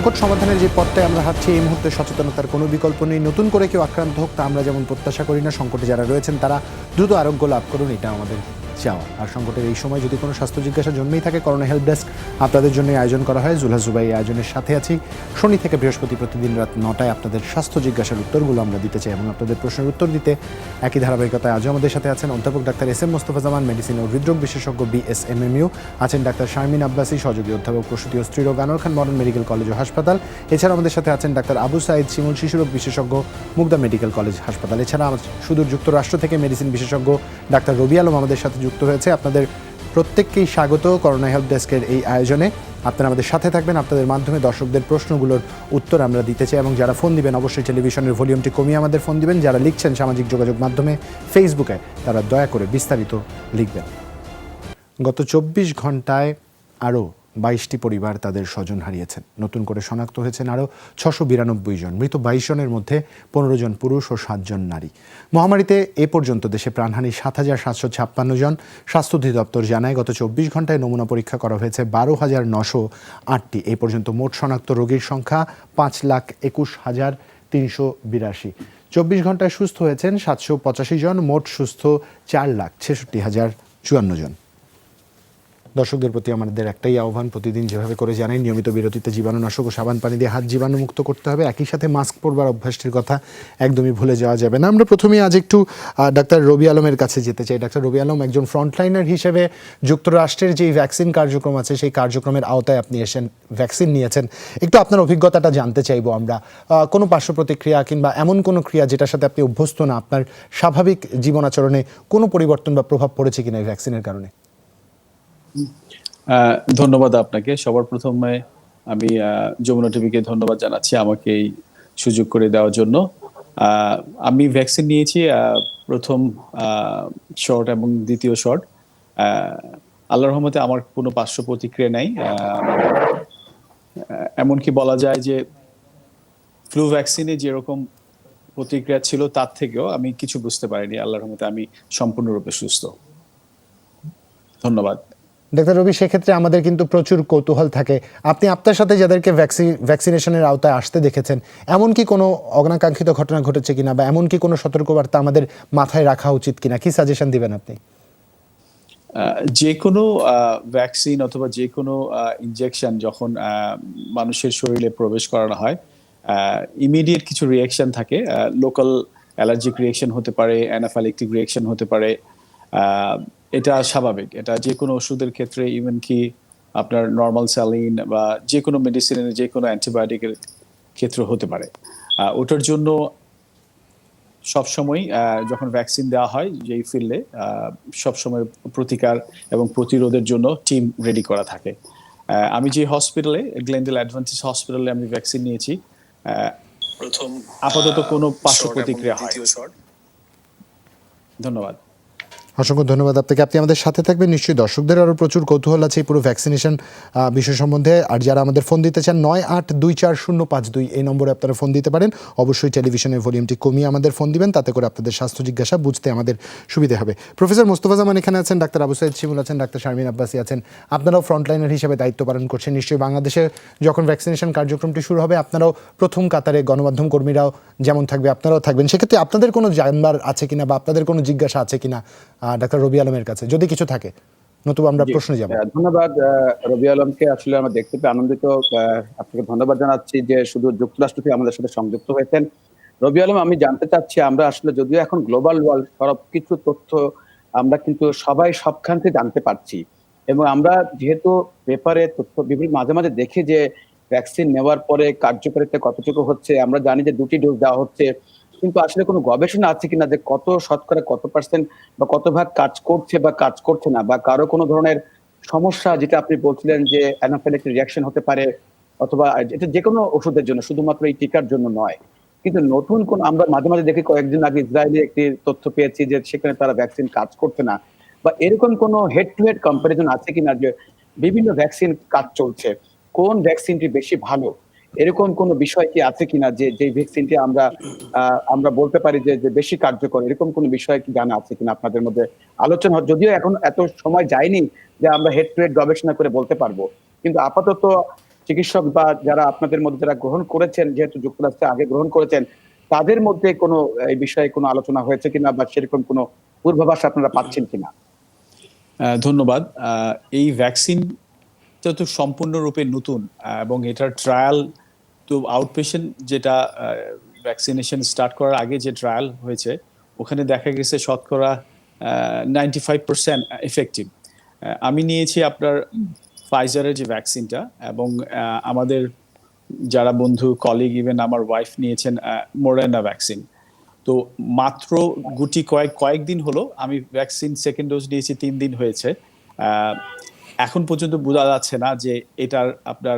সংকট সমাধানের যে পথটায় আমরা হাঁটছি এই মুহূর্তে সচেতনতার কোনো বিকল্প নেই। নতুন করে কেউ আক্রান্ত হোক তা আমরা যেমন প্রত্যাশা করি না, সংকটে যারা রয়েছেন তারা দ্রুত আরোগ্য লাভ করুন, এটা আমাদের চাওয়া। আর সংকটের এই সময় যদি কোনো স্বাস্থ্য জিজ্ঞাসা জন্মেই থাকে, করোনা হেল্প ডেস্ক আপনাদের জন্য আয়োজন করা হয়। জুলহাস জুবাই আয়োজনের সাথে আছি। শনি থেকে বৃহস্পতি প্রতিদিন রাত 9টায় আপনাদের স্বাস্থ্য জিজ্ঞাসার উত্তরগুলো আমরা দিতে চাই এবং আপনাদের প্রশ্নের উত্তর দিতে একই ধারাবাহিকতায় আজও আমাদের সাথে আছেন অধ্যাপক ডাক্তার এস এম মোস্তফা জামান, মেডিসিন ও হৃদরোগ বিশেষজ্ঞ BSMMU, আছেন ডাক্তার শারমিন আব্বাসী, সহযোগী অধ্যাপক প্রসূতি ও স্ত্রীরোগ আনোয়ার খান মডার্ন মেডিকেল কলেজ ও হাসপাতাল। এছাড়া আমাদের সাথে আছেন ডাক্তার আবু সাইদ শিমুল, শিশুরোগ বিশেষজ্ঞ, মুগদা মেডিকেল কলেজ হাসপাতাল। এছাড়া সুদূর যুক্তরাষ্ট্র থেকে মেডিসিন বিশেষজ্ঞ ডাক্তার রবি আলম আমাদের সাথে যুক্ত হয়েছে। আপনাদের প্রত্যেককেই স্বাগত করোনা হেল্প ডেস্কের এই আয়োজনে। আপনারা আমাদের সাথে থাকবেন, আপনাদের মাধ্যমে দর্শকদের প্রশ্নগুলোর উত্তর আমরা দিতে চাই এবং যারা ফোন দিবেন অবশ্যই টেলিভিশনের ভলিউমটি কমিয়ে আমাদের ফোন দিবেন। যারা লিখছেন সামাজিক যোগাযোগ মাধ্যমে ফেসবুকে, তারা দয়া করে বিস্তারিত লিখবেন। গত 24 ঘন্টায় আরও 22টি পরিবার তাদের স্বজন হারিয়েছেন। নতুন করে শনাক্ত হয়েছেন আরও 692 জন। মৃত 22 জনের মধ্যে 15 জন পুরুষ ও 7 জন নারী। মহামারীতে এ পর্যন্ত দেশে প্রাণহানি 7,756 জন। স্বাস্থ্য অধিদপ্তর জানায় গত 24 ঘন্টায় নমুনা পরীক্ষা করা হয়েছে 12,908টি। এই পর্যন্ত মোট শনাক্ত রোগীর সংখ্যা 5,21,382। 24 ঘন্টায় সুস্থ হয়েছেন 785 জন। মোট সুস্থ 4,66,054 জন। দর্শকদের প্রতি আমাদের একটাই আহ্বান, প্রতিদিন যেভাবে করে জানাই নিয়মিত বিরতিতে জীবাণুনাশক ও সাবান পানি দিয়ে হাত জীবাণুমুক্ত করতে হবে। একই সাথে মাস্ক পরবার অভ্যাসটির কথা একদমই ভুলে যাওয়া যাবে না। আমরা প্রথমেই আজ একটু ডাক্তার রবি আলমের কাছে যেতে চাই। ডাক্তার রবি আলম, একজন ফ্রন্টলাইনার হিসেবে যুক্তরাষ্ট্রের যেই ভ্যাকসিন কার্যক্রম আছে সেই কার্যক্রমের আওতায় আপনি এসেছেন, ভ্যাকসিন নিয়েছেন। একটু আপনার অভিজ্ঞতাটা জানতে চাইবো আমরা। কোনো পার্শ্ব প্রতিক্রিয়া কিংবা এমন কোনো ক্রিয়া যেটার সাথে আপনি অভ্যস্ত না, আপনার স্বাভাবিক জীবনাচরণে কোনো পরিবর্তন বা প্রভাব পড়েছে কিনা এই ভ্যাকসিনের কারণে? ধন্যবাদ আপনাকে। সবার প্রথমে আমি যমুনা টিভিকে ধন্যবাদ জানাচ্ছি আমাকে এই সুযোগ করে দেওয়ার জন্য। আমি ভ্যাকসিন নিয়েছি প্রথম শট এবং দ্বিতীয় শট। আল্লাহর রহমতে আমার কোনো পার্শ্ব প্রতিক্রিয়া নাই। এমনকি বলা যায় যে ফ্লু ভ্যাকসিনে যেরকম প্রতিক্রিয়া ছিল তার থেকেও আমি কিছু বুঝতে পারিনি। আল্লাহর রহমতে আমি সম্পূর্ণরূপে সুস্থ। ধন্যবাদ। ডাক্তার রবি, সেক্ষেত্রে আমাদের কিন্তু প্রচুর কৌতূহল থাকে, আপনি আপনার সাথে যাদেরকে ভ্যাকসিনেশনের আওতায় আসতে দেখেছেন, এমন কি কোনো অনাকাঙ্ক্ষিত ঘটনা ঘটেছে কিনা বা এমন কি কোনো সতর্কবার্তা আমাদের মাথায় রাখা উচিত কিনা, কি সাজেশন দিবেন আপনি? যে কোনো ভ্যাকসিন অথবা যে কোনো ইনজেকশন যখন মানুষের শরীরে প্রবেশ করানো হয়, ইমিডিয়েট কিছু রিয়াকশন থাকে। লোকাল অ্যালার্জিক রিয়াকশন হতে পারে, অ্যানাফাইলেকটিক রিয়াকশন হতে পারে। এটা স্বাভাবিক। এটা যে কোনো ওষুধের ক্ষেত্রে, ইভেন কি আপনার নর্মাল স্যালিন বা যে কোনো মেডিসিনের যে কোনো অ্যান্টিবায়োটিকের ক্ষেত্রে হতে পারে। ওটার জন্য সবসময় যখন ভ্যাকসিন দেওয়া হয় যেই ফিল্ডে, সবসময় প্রতিকার এবং প্রতিরোধের জন্য টিম রেডি করা থাকে। আমি যে হসপিটালে, গ্লেনডেল অ্যাডভান্টেজ হসপিটালে আমি ভ্যাকসিন নিয়েছি, প্রথম আপাতত কোনো পার্শ্ব প্রতিক্রিয়া হয়। ধন্যবাদ। অসংখ্য ধন্যবাদ আপনাকে। আপনি আমাদের সাথে থাকবেন। নিশ্চয়ই দর্শকদের আরও প্রচুর কৌতূহল আছে এই পুরো ভ্যাকসিনেশন বিষয় সম্বন্ধে। আর যারা আমাদের ফোন দিতে চান 98240522 এই নম্বরে আপনারা ফোন দিতে পারেন। অবশ্যই টেলিভিশনের ভলিউমটি কমিয়ে আমাদের ফোন দিবেন, তাতে করে আপনাদের স্বাস্থ্য জিজ্ঞাসা বুঝতে আমাদের সুবিধা হবে। প্রফেসর মোস্তফা জামান এখানে আছেন, ডাক্তার আবু সাইদ শিমুল আছেন, ডাক্তার শারমিন আব্বাসী আছেন। আপনারাও ফ্রন্টলাইনার হিসেবে দায়িত্ব পালন করছেন। নিশ্চয়ই বাংলাদেশে যখন ভ্যাকসিনেশন কার্যক্রমটি শুরু হবে, আপনারাও প্রথম কাতারে, গণমাধ্যম কর্মীরাও যেমন থাকবে আপনারাও থাকবেন। সেক্ষেত্রে আপনাদের কোনো জানবার আছে কিনা বা আপনাদের কোনো জিজ্ঞাসা আছে কিনা ডাক্তার রবি আলমের কাছে, যদি কিছু থাকে, নতুবা আমরা প্রশ্নে যাব। ধন্যবাদ রবি আলমকে। আসলে আমরা দেখতে পেয়ে আনন্দিত। আপনাকে ধন্যবাদ জানাচ্ছি যে শুধু যুক্তরাষ্ট্র থেকে আমাদের সাথে সংযুক্ত হয়েছেন। রবি আলম, আমি জানতে চাচ্ছি, আমরা আসলে যদিও এখন গ্লোবাল ওয়ার্ল্ড, সবকিছু তথ্য আমরা কিন্তু সবাই সবখান থেকে জানতে পারছি, এবং আমরা যেহেতু পেপারে তথ্য বিভিন্ন মাঝে মাঝে দেখি যে ভ্যাকসিন নেওয়ার পরে কার্যকারিতা কতটুকু হচ্ছে, আমরা জানি যে 2টি ডোজ দেওয়া হচ্ছে, কিন্তু আসলে কোনো গবেষণা আছে কিনা যে কত শতকরা, কত পার্সেন্ট বা কত ভাগ কাজ করছে বা কাজ করছে না, বা কারো কোনো ধরনের সমস্যা, যেটা আপনি বলছিলেন যে অ্যানাফিলাক্টিক রিঅ্যাকশন হতে পারে, অথবা এটা যে কোনো ওষুধের জন্য, শুধুমাত্র এই টিকার জন্য নয়। কিন্তু নতুন কোন, আমরা মাঝে মাঝে দেখি, কয়েকদিন আগে ইসরায়েলি একটি তথ্য পেয়েছি যে সেখানে তারা ভ্যাকসিন কাজ করছে না, বা এরকম কোনো হেড টু হেড কম্পারিজন আছে কিনা যে বিভিন্ন ভ্যাকসিন কাজ চলছে, কোন ভ্যাকসিনটি বেশি ভালো, এরকম কোনো বিষয় কি আছে কিনা যে যে ভ্যাকসিনটি আমরা বলতে পারি যে বেশি কার্যকর, এরকম কোনো বিষয় কি জানা আছে কিনা আপনাদের মধ্যে আলোচনা? যদিও এখন এত সময় যায়নি যে আমরা হেড টু হেড গবেষণা করে বলতে পারবো, কিন্তু আপাতত চিকিৎসক বা যারা আপনাদের মধ্যে যারা গ্রহণ করেছেন, যেহেতু যুক্তরাষ্ট্রে আগে গ্রহণ করেছেন, তাদের মধ্যে কোনো এই বিষয়ে কোনো আলোচনা হয়েছে কিনা বা সেরকম কোনো পূর্বাভাস আপনারা পাচ্ছেন কিনা? ধন্যবাদ। এই ভ্যাকসিনটা তো সম্পূর্ণরূপে নতুন, এবং এটার ট্রায়াল তো আউটপেশেন্ট, যেটা ভ্যাকসিনেশন স্টার্ট করার আগে যে ট্রায়াল হয়েছে, ওখানে দেখা গেছে শতকরা 95% এফেক্টিভ। আমি নিয়েছি আপনার ফাইজারের যে ভ্যাকসিনটা, এবং আমাদের যারা বন্ধু, কলিগ, ইভেন আমার ওয়াইফ নিয়েছেন মোডার্না ভ্যাকসিন। তো মাত্র কয়েকদিন হলো আমি ভ্যাকসিন সেকেন্ড ডোজ নিয়েছি, 3 দিন হয়েছে। এখন পর্যন্ত বোঝা যাচ্ছে না যে এটার আপনার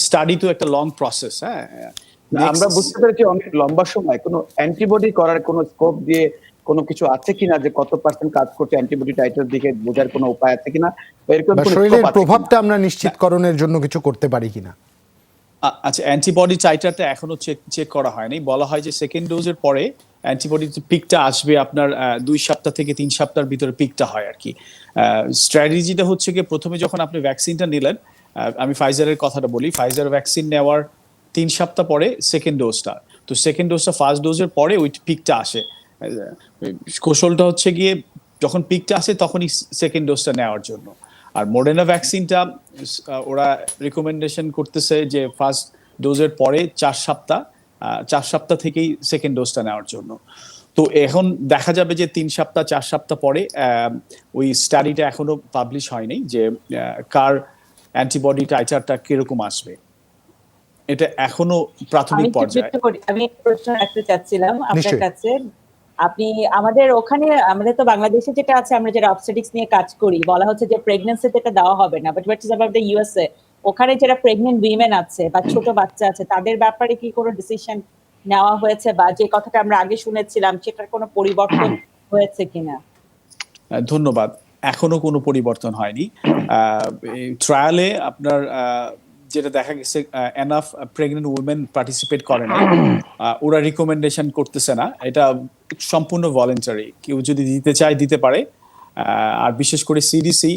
স্টাডি তো একটা লং প্রসেস। হ্যাঁ, আমরা বুঝতে পেরেছি অনেক লম্বা সময়। কোনো অ্যান্টিবডি করার কোনো স্কোপ দিয়ে কোনো কিছু আছে কিনা, যে কত পার্সেন্ট কাজ করছে অ্যান্টিবডি টাইটার দিকে বোঝার কোনো উপায় আছে কিনা, এরকম বা কোনো শরীরের স্কোপ আছে প্রভাবটা কিনা? আমরা নিশ্চিতকরণের জন্য কিছু করতে পারি কিনা? আচ্ছা, অ্যান্টিবডি টাইটারটা এখনো চেক করা হয়নি। বলা হয় যে সেকেন্ড ডোজের পরে অ্যান্টিবডি পিকটা আসবে আপনার 2 সপ্তাহ থেকে 3 সপ্তাহের ভিতরে পিকটা হয় আর কি। স্ট্র্যাটেজিটা হচ্ছে কি, প্রথমে যখন আপনি ভ্যাকসিনটা নিলেন, আমি ফাইজারের কথাটা বলি, ফাইজার ভ্যাকসিন নেওয়ার 3 সপ্তাহ পরে সেকেন্ড ডোজটা, তো সেকেন্ড ডোজটা ফার্স্ট ডোজের পরে ওই পিকটা আসে। কৌশলটা হচ্ছে গিয়ে যখন পিকটা আসে তখনই সেকেন্ড ডোজটা নেওয়ার জন্য। আর মডার্না ভ্যাকসিনটা ওরা রিকমেন্ডেশন করতেছে যে ফার্স্ট ডোজের পরে 4 সপ্তাহ থেকেই সেকেন্ড ডোজটা নেওয়ার জন্য। তো এখন দেখা যাবে যে 3 সপ্তাহ 4 সপ্তাহ পরে, ওই স্টাডিটা এখনো পাবলিশ হয়নি যে কার অ্যান্টিবডি টাইটারটা কিরকম আসবে, এটা এখনো প্রাথমিক পর্যায়ে। আমি একটা প্রশ্ন রাখতে চাচ্ছিলাম আপনার নিশ্চয়ই। কাছে। আপনি আমাদের ওখানে, আমাদের তো বাংলাদেশে যেটা আছে, আমরা যারা অবস্টেটিক্স নিয়ে কাজ করি, বলা হচ্ছে যে প্রেগন্যান্সিতে এটা দেওয়া হবে না, but what is about the USA? ওখানে যারা প্রেগন্যান্ট উইমেন আছে বা ছোট বাচ্চা আছে, তাদের ব্যাপারে কি কোনো ডিসিশন নেওয়া হয়েছে, বা যে কথাটা আমরা আগে শুনেছিলাম সেটার কোনো পরিবর্তন হয়েছে কিনা? ধন্যবাদ। এখনো কোনো পরিবর্তন হয়নি। ট্রায়ালে আপনার যেটা দেখা গেছে, এনাফ প্রেগনেন্ট উইমেন পার্টিসিপেট করে না, ওরা রিকমেন্ডেশন করতেছে না। এটা সম্পূর্ণ ভলেন্টারি, কেউ যদি দিতে চায় দিতে পারে। আর বিশেষ করে সিডিসি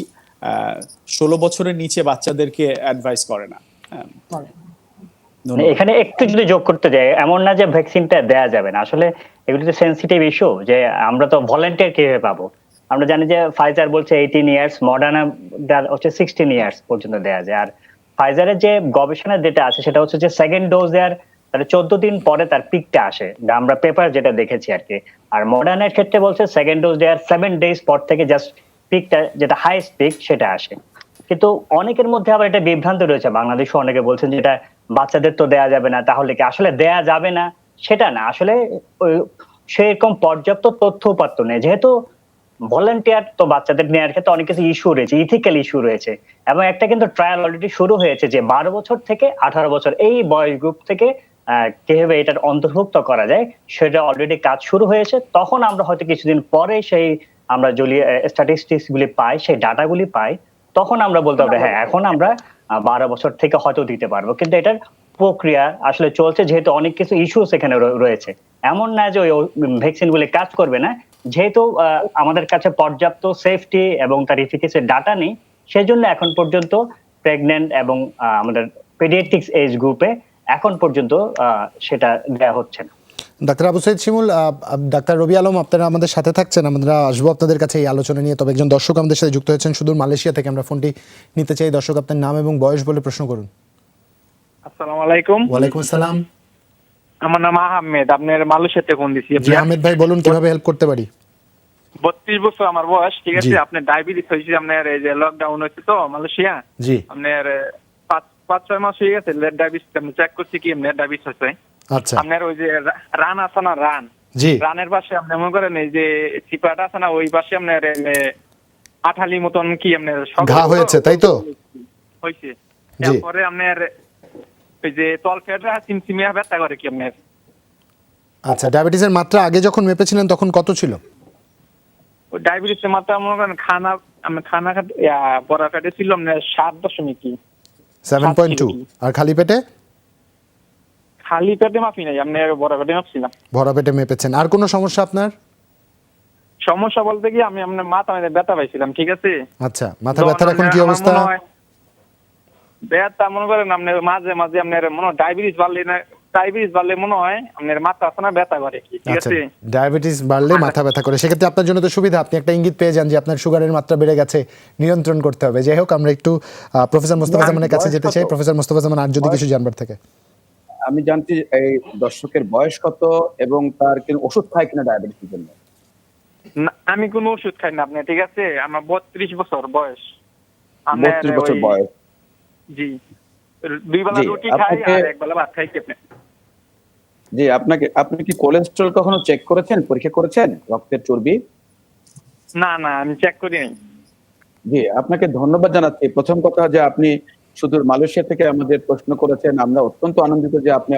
16 বছরের নিচে বাচ্চাদেরকে অ্যাডভাইস করে না। এখানে একটু যদি যোগ করতে যাই, এমন না যে ভ্যাকসিনটা দেয়া যাবে না, আসলে এগুলো তো সেনসিটিভ ইস্যু, যে আমরা তো ভলেন্টিয়ার কিভাবে পাবো। আমরা জানি যে ফাইজার বলছে 18 ইয়ার্স, মডার্না হচ্ছে 16 ইয়ার্স পর্যন্ত দেয়া যায়। আর ফাইজারের যে গবেষণার যেটা আছে সেটা হচ্ছে যে সেকেন্ড ডোজ দেওয়ার 14 দিন পরে তার পিকটা আসে, আমরা পেপার যেটা দেখেছি আর কি। আর মডার্নের ক্ষেত্রে বলছে সেকেন্ড ডোজ দেওয়ার 7 ডেজ পর থেকে জাস্ট পিকটা, যেটা হাইস্ট পিক, সেটা আসে। কিন্তু অনেকের মধ্যে আবার এটা বিভ্রান্ত রয়েছে, বাংলাদেশে অনেকে বলছেন যে এটা বাচ্চাদের তো দেয়া যাবে না, তাহলে কি আসলে দেয়া যাবে না? সেটা না, আসলে সেরকম পর্যাপ্ত তথ্য উপাত্ত নেই, যেহেতু ভলেন্টিয়ার তো বাচ্চাদের নেওয়ার ক্ষেত্রে অনেক কিছু ইস্যু রয়েছে, ইথিক্যাল ইস্যু রয়েছে। এবং একটা কিন্তু ট্রায়াল অলরেডি শুরু হয়েছে যে 12 বছর থেকে 18 বছর এই বয়স গ্রুপ থেকে কিভাবে এটার অন্তর্ভুক্ত করা যায়, সেটা অলরেডি কাজ শুরু হয়েছে। তখন আমরা হয়তো কিছুদিন পরে সেই আমরা যদি স্ট্যাটিস্টিক্স গুলি পাই, সেই ডাটাগুলি পাই, তখন আমরা বলতে পারবো হ্যাঁ এখন আমরা 12 বছর থেকে হয়তো দিতে পারবো। কিন্তু এটার প্রক্রিয়া আসলে চলছে, যেহেতু অনেক কিছু ইস্যুস এখানে রয়েছে। এমন না যে ওই ভ্যাকসিন গুলি কাজ করবে না, যেহেতু আমাদের কাছে পর্যাপ্ত সেফটি এবং তার এফিকেসি ডাটা নেই, সেজন্য এখন পর্যন্ত প্রেগন্যান্ট এবং আমাদের পেডিয়াট্রিক্স এজ গ্রুপে এখন পর্যন্ত সেটা দেওয়া হচ্ছে না। ডাক্তার আবু সাইদ শিমুল, ডাক্তার রবি আলম, আপনারা আমাদের সাথে থাকছেন, আমরা আসবো আপনাদের কাছে এই আলোচনা নিয়ে। তবে একজন দর্শক আমাদের সাথে যুক্ত হয়েছেন সুদূর মালয়েশিয়া থেকে, আমরা ফোনটি নিতে চাই। দর্শক, আপনার নাম এবং বয়স বলে প্রশ্ন করুন। আসসালামু আলাইকুম। ওয়ালাইকুম আসসালাম। আমার নাম আহমেদ, আপনার মালয়েশিয়াতে ফোন দিছি। জি আহমেদ ভাই, বলুন কিভাবে হেল্প করতে পারি। 32 বছর আমার বয়স, ঠিক আছে। জি। আপনার ডায়াবেটিস হয়েছে, আপনার এই যে লকডাউন হয়েছে তো মালয়েশিয়া, জি। আপনার 5-6 মাস হয়ে গেছে ডায়াবেটিস, আমি চেক করছি কি আপনার ডায়াবেটিস হয়েছে। আচ্ছা। আপনার ওই যে রান আছে না, জি। রানের পাশে আপনি মনে করেন এই যে চিপাটা আছে না, ওই পাশে আপনার আঠালি মতন কি আপনার ঘা হয়েছে, তাই তো? হয়েছে। জি। তারপরে আপনার ওই যে তলপেটটা চিমচিমিয়া ব্যথা করে কি আপনার। আচ্ছা, ডায়াবেটিসের মাত্রা আগে যখন মেপেছিলেন তখন কত ছিল? ওই ডায়াবেটিসের মাত্রা মনে করেন খানা বড়া পেটে ছিল আপনার 7.2। 7.2। আর খালি পেটে? খালি পেটে মাপি নাই, আপনার বড় পেটে মাপছিলাম। ভরা পেটে মেপেছেন। আর কোনো সমস্যা আপনার? সমস্যা বলতে কি, আমি আপনার মাথা ব্যথা পাইছিলাম, ঠিক আছে। আচ্ছা, মাথা ব্যথার এখন কি অবস্থা? ব্যথা মনে করেন আপনার মাঝে মাঝে আপনার মনে হয় ডায়াবেটিস বাড়লে মনে হয় আপনার মাথা আছে না ব্যথা করে কি, ঠিক আচ্ছা, আছে? ডায়াবেটিস বাড়লে মাথা ব্যথা করে, সেক্ষেত্রে আপনার জন্য তো সুবিধা, আপনি একটা ইঙ্গিত পেয়ে যান যে আপনার সুগারের মাত্রা বেড়ে গেছে, নিয়ন্ত্রণ করতে হবে। যাই হোক, আমরা একটু প্রফেসর মোস্তফা জামানের কাছে যেতে চাই। প্রফেসর মোস্তফা জামান, আর যদি কিছু জানবার থাকে। আমি জানতে এই দর্শকের বয়স কত এবং তার কি ওষুধ খায় কিনা ডায়াবেটিসের জন্য? না, আমি কোনো ওষুধ খাই না আপনি, ঠিক আছে? আমার 32 বছর বয়স। আপনার 32 বছর ওই- বয়স। জি, 2 বেলা জি, রুটি খাই আপনাকে- আর 1 বেলা ভাত খাই কি আপনি? জি, আপনি কি কোলেস্টেরল কখনো চেক করেছেন, পরীক্ষা করেছেন, রক্তের চর্বি? না না, আমি চেক করি নাই। জি, আপনাকে ধন্যবাদ জানাচ্ছি। প্রথম কথা যে আপনি সুদূর মালয়েশিয়া থেকে আমাদের প্রশ্ন করেছেন। আমরা অত্যন্ত আনন্দিত যে আপনি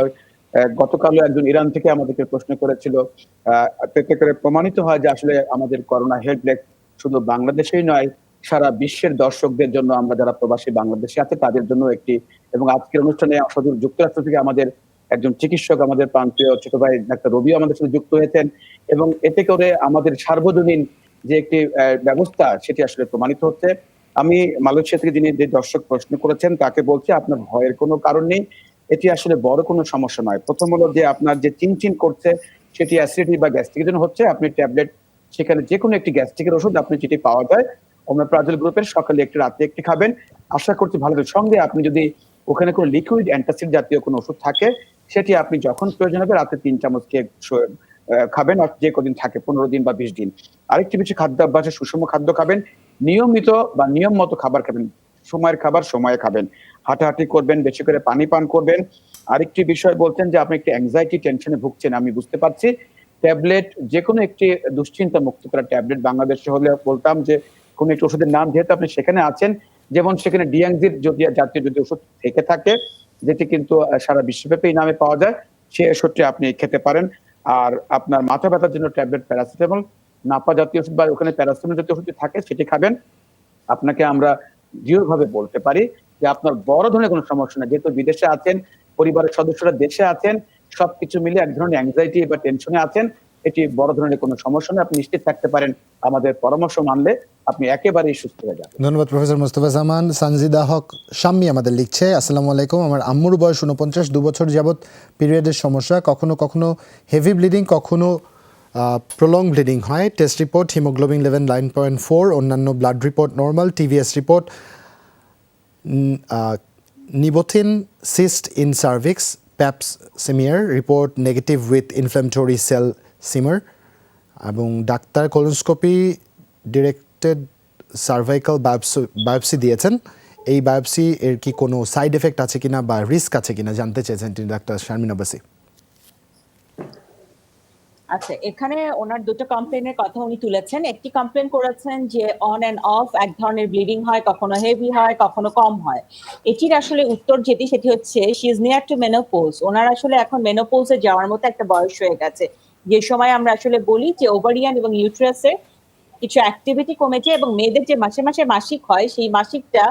গতকালও একজন ইরান থেকে আমাদেরকে প্রশ্ন করেছিল। এতে করে প্রমাণিত হয় যে আসলে আমাদের করোনা হেল্প ডেস্ক শুধু বাংলাদেশেই নয়, সারা বিশ্বের দর্শকদের জন্য, আমরা যারা প্রবাসী বাংলাদেশে আছে তাদের জন্য একটি, এবং আজকের অনুষ্ঠানে সুদূর যুক্তরাষ্ট্র থেকে আমাদের একজন চিকিৎসক, আমাদের প্রান্তীয় ছোট ভাই ডাক্তার রবিও আমাদের সাথে যুক্ত হয়েছেন, এবং এতে করে আমাদের সার্বজনীন যে একটি ব্যবস্থা সেটি আসলে প্রমাণিত হচ্ছে। আমি মালয়েশিয়া থেকে যিনি যে দর্শক প্রশ্ন করেছেন তাকে বলছি, আপনার ভয়ের কোনো কারণ নেই। এটি আসলে বড় কোনো সমস্যা নয়। প্রথম হলো যে আপনার যে চিনচিন করছে সেটি অ্যাসিডিটি বা গ্যাস্ট্রিকের জন্য হচ্ছে। আপনি ট্যাবলেট, সেখানে যে কোনো একটি গ্যাস্ট্রিকের ওষুধ আপনি যেটি পাওয়া যায় ওমেপ্রাজল গ্রুপের, সকালে একটি রাতে একটি খাবেন। আশা করছি ভালো হবে। সঙ্গে আপনি যদি ওখানে কোনো লিকুইড অ্যান্টাসিড জাতীয় কোনো ওষুধ থাকে সেটি আপনি যখন প্রয়োজন হবে রাতে 3 চামচ খেয়ে খাবেন, আর যে কদিন থাকে 15 দিন বা 20 দিন। আরেকটি বিষয়, খাদ্যাভ্যাসে সুষম খাদ্য খাবেন, নিয়মিত বা নিয়ম মতো খাবার খাবেন, সময়ের খাবার সময়ে খাবেন, হাঁটাহাঁটি করবেন, বেশি করে পানি পান করবেন। আরেকটি বিষয় বলছেন যে আপনি একটি অ্যাংজাইটি টেনশনে ভুগছেন, আমি বুঝতে পারছি। ট্যাবলেট, যে কোনো একটি দুশ্চিন্তা মুক্ত করা ট্যাবলেট বাংলাদেশে হলে বলতাম যে কোনো একটি ওষুধের নাম, যেহেতু আপনি সেখানে আছেন, যেমন সেখানে ডিয়াংজির যদি জাতীয় যদি ওষুধ থেকে থাকে, যেটি কিন্তু সারা বিশ্বব্যাপী এই নামে পাওয়া যায়, সেই ওষুধটি আপনি খেতে পারেন। আর আপনার মাথা ব্যথার জন্য ট্যাবলেট প্যারাসিটামল, নাপা জাতীয় ওষুধ বা ওখানে প্যারাসিটামল জাতীয় ওষুধ থাকে সেটি খাবেন। আপনাকে আমরা দৃঢ়ভাবে বলতে পারি যে আপনার বড় ধরনের কোনো সমস্যা না, যেহেতু বিদেশে আছেন, পরিবারের সদস্যরা দেশে আছেন, সবকিছু মিলে এক ধরনের অ্যাংজাইটি বা টেনশনে আছেন, এটি বড় ধরনের কোনো সমস্যা নয়। আপনি নিশ্চিত থাকতে পারেন, আমাদের পরামর্শ মানলে আপনি একেবারেই সুস্থ হয়ে যাবেন। ধন্যবাদ প্রফেসর মোস্তফা জামান। সানজিদা হক শাম্মী আমাদের লিখছে, আসসালামু আলাইকুম, আমার আম্মুর বয়স 49, 2 বছর যাবৎ পিরিয়ডের সমস্যা, কখনো কখনো হেভি ব্লিডিং, কখনো প্রলং ব্লিডিং হয়। টেস্ট রিপোর্ট হিমোগ্লোবিন লেভেল 9.4, অন্যান্য blood report normal, TVS report nabothian cyst in cervix, Pap's smear report negative with inflammatory cell smear, এবং ডাক্তার কোলোনোস্কোপি ডিরেক্টেড সার্ভাইকাল বায়োপসি দিয়েছেন। এই বায়োপসি এর কি কোনো সাইড এফেক্ট আছে কিনা বা রিস্ক আছে কিনা জানতে চেয়েছেন তিনি ডাক্তার শারমিন আব্বাসী। আচ্ছা, এখানে ওনার দুটো কমপ্লেনের কথা উনি তুলেছেন। একটি কমপ্লেন করেছেন যে অন এন্ড অফ এক ধরনের ব্লিডিং হয়, কখনো হেভি হয়, কখনো কম হয়। এটির আসলে উত্তর যেটি, সেটি হচ্ছে she is near to menopause. ওনার আসলে এখন মেনোপোজে যাওয়ার মতো একটা বয়স হয়ে গেছে, যে সময় আমরা আসলে বলি যে ওভারিয়ান এবং ইউট্রাসের কিছু অ্যাক্টিভিটি কমেছে, এবং মেয়েদের যে মাসে মাসে মাসিক হয় সেই মাসিকটা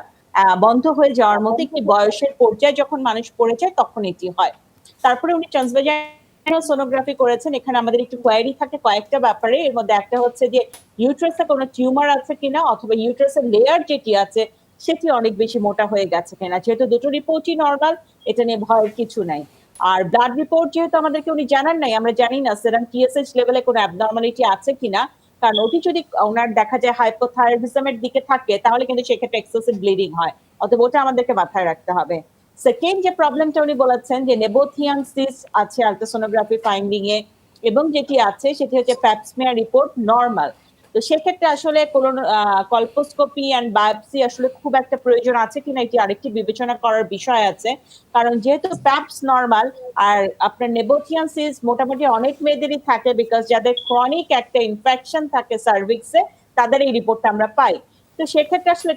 বন্ধ হয়ে যাওয়ার মতো একটি বয়সের পর্যায়ে যখন মানুষ পড়ে যায় তখন এটি হয়। তারপরে উনি ট্রান্সভাজাইনাল সোনোগ্রাফি করেছেন। এখানে আমাদের একটু কোয়ারি থাকে কয়েকটা ব্যাপারে। এর মধ্যে একটা হচ্ছে যে ইউট্রাসে কোনো টিউমার আছে কিনা, অথবা ইউট্রাসের লেয়ার যেটি আছে সেটি অনেক বেশি মোটা হয়ে গেছে কিনা। যেহেতু দুটো রিপোর্টই নর্মাল, এটা নিয়ে ভয়ের কিছু নাই। আর ব্লাড রিপোর্ট যেহেতু আমাদেরকে উনি জানান নাই, আমরা জানি না সেরাম টিএসএইচ লেভেলে কোনো অ্যাবনর্মালিটি আছে কিনা, কারণ ওটি যদি ওনার দেখা যায় হাইপোথাইরয়েডিজমের দিকে থাকে তাহলে কিন্তু সেক্ষেত্রে এক্সেসিভ ব্লিডিং হয়, অতএব ওটা আমাদেরকে মাথায় রাখতে হবে। সেকেন্ড যে প্রবলেমটা উনি বলেছেন যে নেবোথিয়ান সিস্ট আছে আলট্রাসোনোগ্রাফি ফাইন্ডিং এ, এবং যেটি আছে সেটি হচ্ছে প্যাপস্মিয়ার রিপোর্ট নর্মাল। তো সেক্ষেত্রে আসলে কলপোস্কোপি অ্যান্ড বায়োপসি আসলে খুব একটা প্রয়োজন আছে কিনা এটি আরেকটি বিবেচনা করার বিষয় আছে, কারণ যেহেতু প্যাপস নর্মাল আর আপনার নেবোথিয়ান সিস্ট মোটামুটি অনেক মেয়েদেরই থাকে, বিকজ যাদের ক্রনিক একটা ইনফেকশন থাকে সার্ভিক্সে তাদের এই রিপোর্টটা আমরা পাই। তো সেক্ষেত্রে আসলে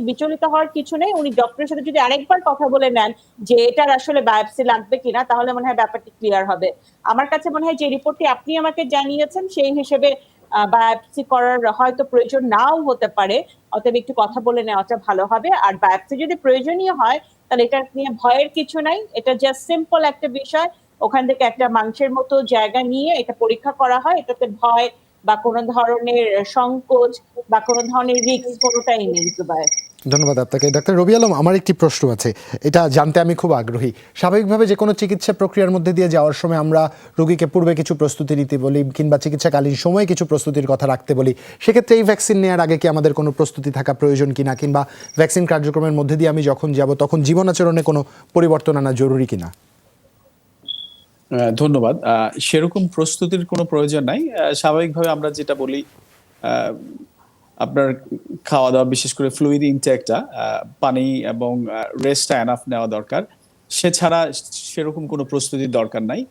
বিচলিত হওয়ার কিছু নেই। উনি ডক্টরের সাথে যদি আরেকবার কথা বলে নেন যে এটার আসলে বায়োপসি লাগবে কিনা, তাহলে মনে হয় ব্যাপারটি ক্লিয়ার হবে। আমার কাছে মনে হয় যে রিপোর্টটি আপনি আমাকে জানিয়েছেন সেই হিসেবে বায়োপসি করার হয়তো প্রয়োজন নাও হতে পারে, অতএব একটু কথা বলে নেওয়াটা ভালো হবে। আর বায়োপসি যদি প্রয়োজনীয় হয় তাহলে এটা নিয়ে ভয়ের কিছু নাই, এটা জাস্ট সিম্পল একটা বিষয়। ওখান থেকে একটা মাংসের মতো জায়গা নিয়ে এটা পরীক্ষা করা হয়, এটাতে ভয় বা কোনো ধরনের সংকোচ বা কোনো ধরনের রিস্ক কোনোটাই নেই জুবায়ের। ধন্যবাদ আপনাকে ডাক্তার রবি আলম। আমার একটি প্রশ্ন আছে, এটা জানতে আমি খুব আগ্রহী। স্বাভাবিকভাবে যে কোনো চিকিৎসা প্রক্রিয়ার মধ্যে দিয়ে যাওয়ার সময় আমরা রোগীকে পূর্বে কিছু প্রস্তুতি নিতে বলি কিংবা চিকিৎসাকালীন সময়ে কিছু প্রস্তুতির কথা রাখতে বলি। সেক্ষেত্রে এই ভ্যাকসিন নেওয়ার আগে কি আমাদের কোনো প্রস্তুতি থাকা প্রয়োজন কিনা, কিংবা ভ্যাকসিন কার্যক্রমের মধ্যে দিয়ে আমি যখন যাব তখন জীবনাচরণে কোনো পরিবর্তন আনা জরুরি কিনা? ধন্যবাদ। সেরকম প্রস্তুতির কোনো প্রয়োজন নাই। স্বাভাবিকভাবে আমরা যেটা বলি, আপনার খাওয়া দাওয়া, বিশেষ করে ফ্লুইড ইনটেকটা, পানি এবং রেস্টটা এনাফ নেওয়া দরকার। সেছাড়া সেরকম কোনো প্রস্তুতির দরকার নাই।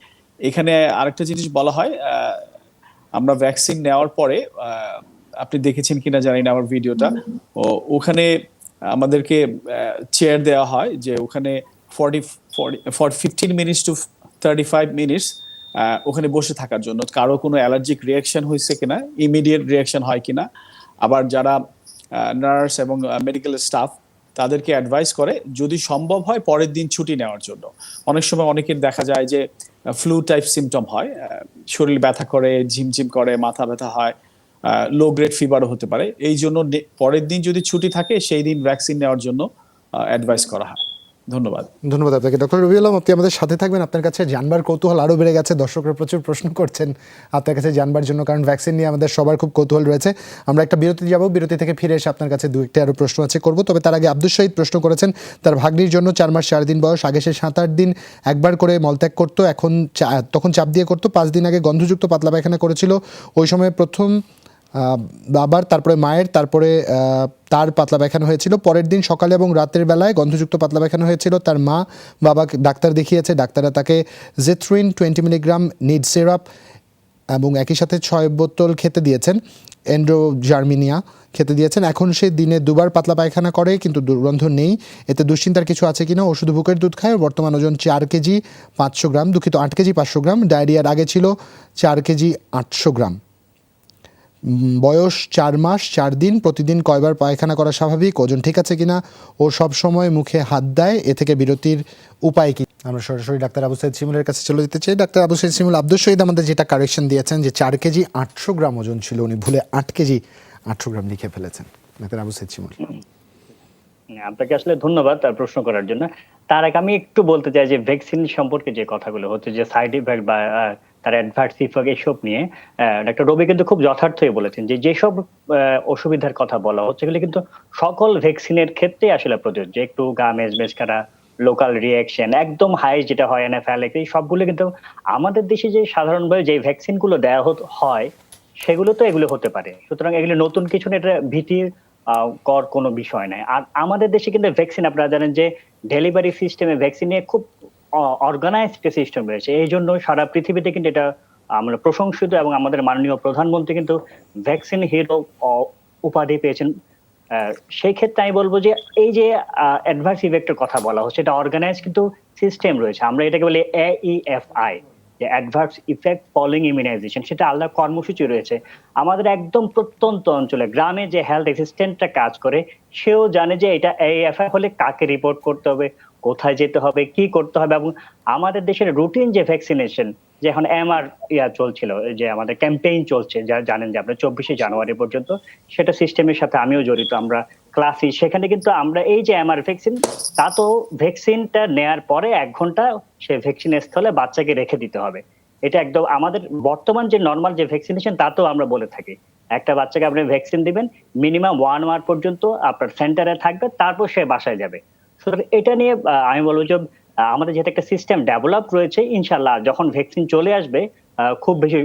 এখানে আরেকটা জিনিস বলা হয়, আমরা ভ্যাকসিন নেওয়ার পরে, আপনি দেখেছেন কিনা জানি না আমার ভিডিওটা, ওখানে আমাদেরকে চেয়ার দেওয়া হয় যে ওখানে 15 মিনিটস টু 35 মিনিটস ওখানে বসে থাকার জন্য, কারো কোনো অ্যালার্জিক রিয়াকশন হয়েছে কিনা, ইমিডিয়েট রিয়াকশন হয় কিনা। আবার যারা নার্স এবং মেডিকেল স্টাফ, তাদেরকে অ্যাডভাইস করে যদি সম্ভব হয় পরের দিন ছুটি নেওয়ার জন্য। অনেক সময় অনেকের দেখা যায় যে ফ্লু টাইপ সিমটম হয়, শরীর ব্যথা করে, ঝিমঝিম করে, মাথা ব্যথা হয়, লো গ্রেড ফিভারও হতে পারে। এই জন্য পরের দিন যদি ছুটি থাকে সেই দিন ভ্যাকসিন নেওয়ার জন্য অ্যাডভাইস করা হয়। ধন্যবাদ। ধন্যবাদ আপনাকে ডক্টর রবি আলম। আপনি আমাদের সাথে থাকবেন। আপনার কাছে জানবার কৌতূহল আরও বেড়ে গেছে, দর্শকরা প্রচুর প্রশ্ন করছেন আপনার কাছে জানবার জন্য, কারণ ভ্যাকসিন নিয়ে আমাদের সবার খুব কৌতূহল রয়েছে। আমরা একটা বিরতি যাব, বিরতি থেকে ফিরে এসে আপনার কাছে 2-1টি আরও প্রশ্ন আছে করব। তবে তার আগে আব্দুল শহীদ প্রশ্ন করেছেন, তার ভাগ্নির জন্য 4 মাস 4 দিন বয়স, আগে সে 7-8 দিন একবার করে মলত্যাগ করতো, তখন চাপ দিয়ে করতো। 5 দিন আগে গন্ধযুক্ত পাতলা পায়খানা করেছিল। ওই সময় প্রথম বাবার, তারপরে মায়ের, তারপরে তার পাতলা পায়খানা হয়েছিল। পরের দিন সকালে এবং রাতের বেলায় গন্ধযুক্ত পাতলা পায়খানা হয়েছিল। তার মা বাবাকে ডাক্তার দেখিয়েছে, ডাক্তাররা তাকে জেথ্রিন 20 মিলিগ্রাম নিড সিরাপ এবং একই সাথে 6 বোতল খেতে দিয়েছেন, এন্ড্রোজার্মিনিয়া খেতে দিয়েছেন। এখন সে দিনে 2বার পাতলা পায়খানা করে, কিন্তু দুর্গন্ধ নেই। এতে দুশ্চিন্তার কিছু আছে কিনা? ও শুধু বুকের দুধ খায়। বর্তমান ওজন 4 কেজি 500 গ্রাম, 8 কেজি 500 গ্রাম। ডায়রিয়ার আগে ছিল 4 কেজি 800 গ্রাম। বয়স 4 মাস 4 দিন। প্রতিদিন কয়বার পায়খানা করা স্বাভাবিক? ওজন ঠিক আছে কিনা? ও সব সময় মুখে হাত দেয়। এ থেকে বিরতির উপায় কি? আমরা সরাসরি ডাক্তার আবু সাইদ শিমুলের কাছে চলে যেতে চাই। ডাক্তার আবু সাইদ শিমুল, আব্দুল শহীদ আমাদের যেটা কারেকশন দিয়েছেন যে 4 কেজি 800 গ্রাম ওজন ছিল, উনি ভুলে 8 কেজি 800 গ্রাম লিখে ফেলেছেন। ডাক্তার আবু সাইদ শিমুল। আপনাকে আসলে ধন্যবাদ তার প্রশ্ন করার জন্য। তার আগে আমি একটু বলতে চাই যে ভ্যাকসিন সম্পর্কে যে কথাগুলো হচ্ছে, যে সাইড ইফেক্ট বা তার অ্যাডভার্স ইফেক্ট এসব নিয়ে ডাক্তার রবি কিন্তু খুব যথার্থই বলেছেন যে যেসব অসুবিধার কথা বলা হচ্ছে এগুলো কিন্তু সকল ভ্যাকসিনের ক্ষেত্রে আসলে প্রযোজ্য। একটু গা মেজমেজ করা, লোকাল রিয়াকশন, একদম হাই যেটা হয় অ্যানাফিলাক্সিস, এই সবগুলো কিন্তু আমাদের দেশে যে সাধারণভাবে যে ভ্যাকসিন গুলো দেওয়া হয় সেগুলো তো এগুলো হতে পারে। সুতরাং এগুলো নতুন কিছু না, এটা ভীতির কর কোনো বিষয় নাই। আর আমাদের দেশে কিন্তু ভ্যাকসিন, আপনারা জানেন যে ডেলিভারি সিস্টেমে ভ্যাকসিন নিয়ে খুব অর্গানাইজড সিস্টেম রয়েছে। এই জন্য সারা পৃথিবীতে কিন্তু এটা আমরা প্রশংসিত, এবং আমাদের মাননীয় প্রধানমন্ত্রী কিন্তু ভ্যাকসিন হিরো উপাধি পেয়েছেন। সেই ক্ষেত্রে আমি বলবো যে এই যে অ্যাডভার্স ইফেক্টের কথা বলা হচ্ছে, এটা অর্গানাইজ কিন্তু সিস্টেম রয়েছে। আমরা এটাকে বলি AEFI, যে অ্যাডভার্স ইফেক্ট ফলোইং ইমিউনাইজেশন। সেটা আলাদা কর্মসূচি রয়েছে। আমাদের একদম প্রত্যন্ত অঞ্চলে গ্রামে যে হেলথ অ্যাসিস্ট্যান্টটা কাজ করে, সেও জানে যে এটা AEFI হলে কাকে রিপোর্ট করতে হবে, কোথায় যেতে হবে, কি করতে হবে। এবং আমাদের দেশের রুটিন যে ভ্যাকসিনেশন, যে এখন MR চলছিল, যে আমাদের ক্যাম্পেইন চলছে, যা জানেন যে আপনার 24শে জানুয়ারি পর্যন্ত, সেটা সিস্টেমের সাথে আমিও জড়িত, আমরা ক্লাসি। সেখানে কিন্তু আমরা এই যে MR ভ্যাকসিন, তা তো ভ্যাকসিনটা নেয়ার পরে 1 ঘন্টা সে ভ্যাকসিন স্থলে বাচ্চাকে রেখে দিতে হবে। এটা একদম আমাদের বর্তমান যে নর্মাল যে ভ্যাকসিনেশন, তা তো আমরা বলে থাকি একটা বাচ্চাকে আপনি ভ্যাকসিন দিবেন, মিনিমাম 1 মাস পর্যন্ত আপনার সেন্টারে থাকবে, তারপর সে বাসায় যাবে। সুতরাং এটা নিয়ে আমি বলবো যে আমাদের যেহেতু একটা সিস্টেম ডেভেলপ রয়েছে, ইনশাল্লাহ যখন ভ্যাকসিন চলে আসবে খুব বেশি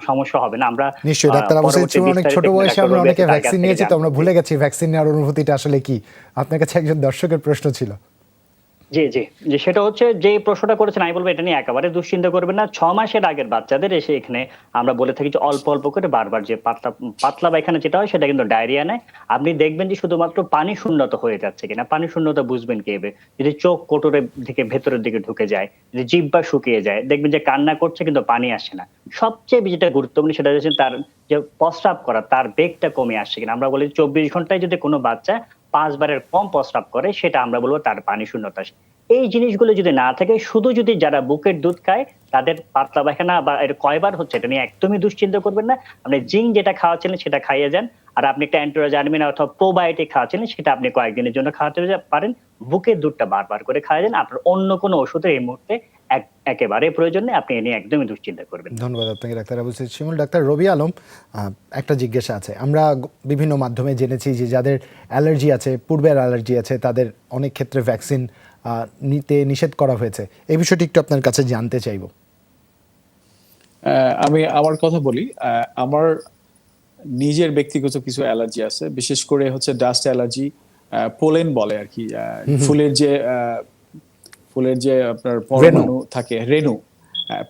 সমস্যা হবে না। আমরা নিশ্চয়ই ডাক্তার আবু সাইদ শিমুল, অনেক ছোট বয়সে আমরা অনেকে ভ্যাকসিন নিয়েছি, তো আমরা ভুলে গেছি ভ্যাকসিন নেওয়ার অনুভূতিটা আসলে কি। আপনার কাছে একজন দর্শকের প্রশ্ন ছিল। জি জি যে সেটা হচ্ছে, যে প্রশ্নটা করেছেন, আমি বলবো এটা নিয়ে একেবারে দুশ্চিন্তা করবেন না। 6 মাসের আগের বাচ্চাদের এসে এখানে আমরা বলে থাকি যে অল্প অল্প করে বারবার যে পাতলা পায়খানা যেটা হয়, সেটা কিন্তু ডায়রিয়া নেয়। আপনি দেখবেন যে শুধুমাত্র পানি শূন্যতা হয়ে যাচ্ছে কিনা। পানি শূন্যতা বুঝবেন কিভাবে? যদি চোখ কোটরের দিকে ভেতরের দিকে ঢুকে যায়, যদি জিহ্বা শুকিয়ে যায়, দেখবেন যে কান্না করছে কিন্তু পানি আসছে না। সবচেয়ে যেটা গুরুত্বপূর্ণ সেটা হচ্ছে তার যে প্রস্রাব করা, তার বেগটা কমে আসছে কিনা। আমরা বলি 24 ঘন্টায় যদি কোনো বাচ্চা 5 বারের কম প্রস্রাব করে, সেটা আমরা বলবো তার পানি শূন্যতা। এই জিনিসগুলো যদি না থাকে, শুধু যদি যারা বুকের দুধ খায় তাদের পাতলা পায়খানা বা এটা কয়বার হচ্ছে এটা নিয়ে একদমই দুশ্চিন্তা করবেন না। আপনি জিঙ্ক যেটা খাওয়াচ্ছিলেন সেটা খাইয়ে যান। আর আপনি একটা অ্যান্টোরাজারমিন অথবা প্রোবায়োটিক খাওয়াচ্ছিলেন সেটা আপনি কয়েকদিনের জন্য খাওয়াতে পারেন। বুকের দুধটা বারবার করে খাওয়া যান। আপনার অন্য কোনো ওষুধের এই মুহূর্তে একেবারে প্রয়োজন নেই। আপনি এ নিয়ে একদমই দুশ্চিন্তা করবেন না। ধন্যবাদ আপনাকে ডাক্তার আবু সাঈদ শিমুল। ডাক্তার রবি আলম, একটা জিজ্ঞাসা আছে। আমরা বিভিন্ন মাধ্যমে জেনেছি যে যাদের অ্যালার্জি আছে, পূর্বের অ্যালার্জি আছে, তাদের অনেক ক্ষেত্রে ভ্যাকসিন নিতে নিষেধ করা হয়েছে। এই বিষয়টি একটু আপনার কাছে জানতে চাইব। আমি আমার কথা বলি। আমার নিজের ব্যক্তিগত কিছু অ্যালার্জি আছে, বিশেষ করে হচ্ছে ডাস্ট অ্যালার্জি, পোলেন বলে আর কি, ফুলের যে আপনার পরমাণু থাকে, রেণু,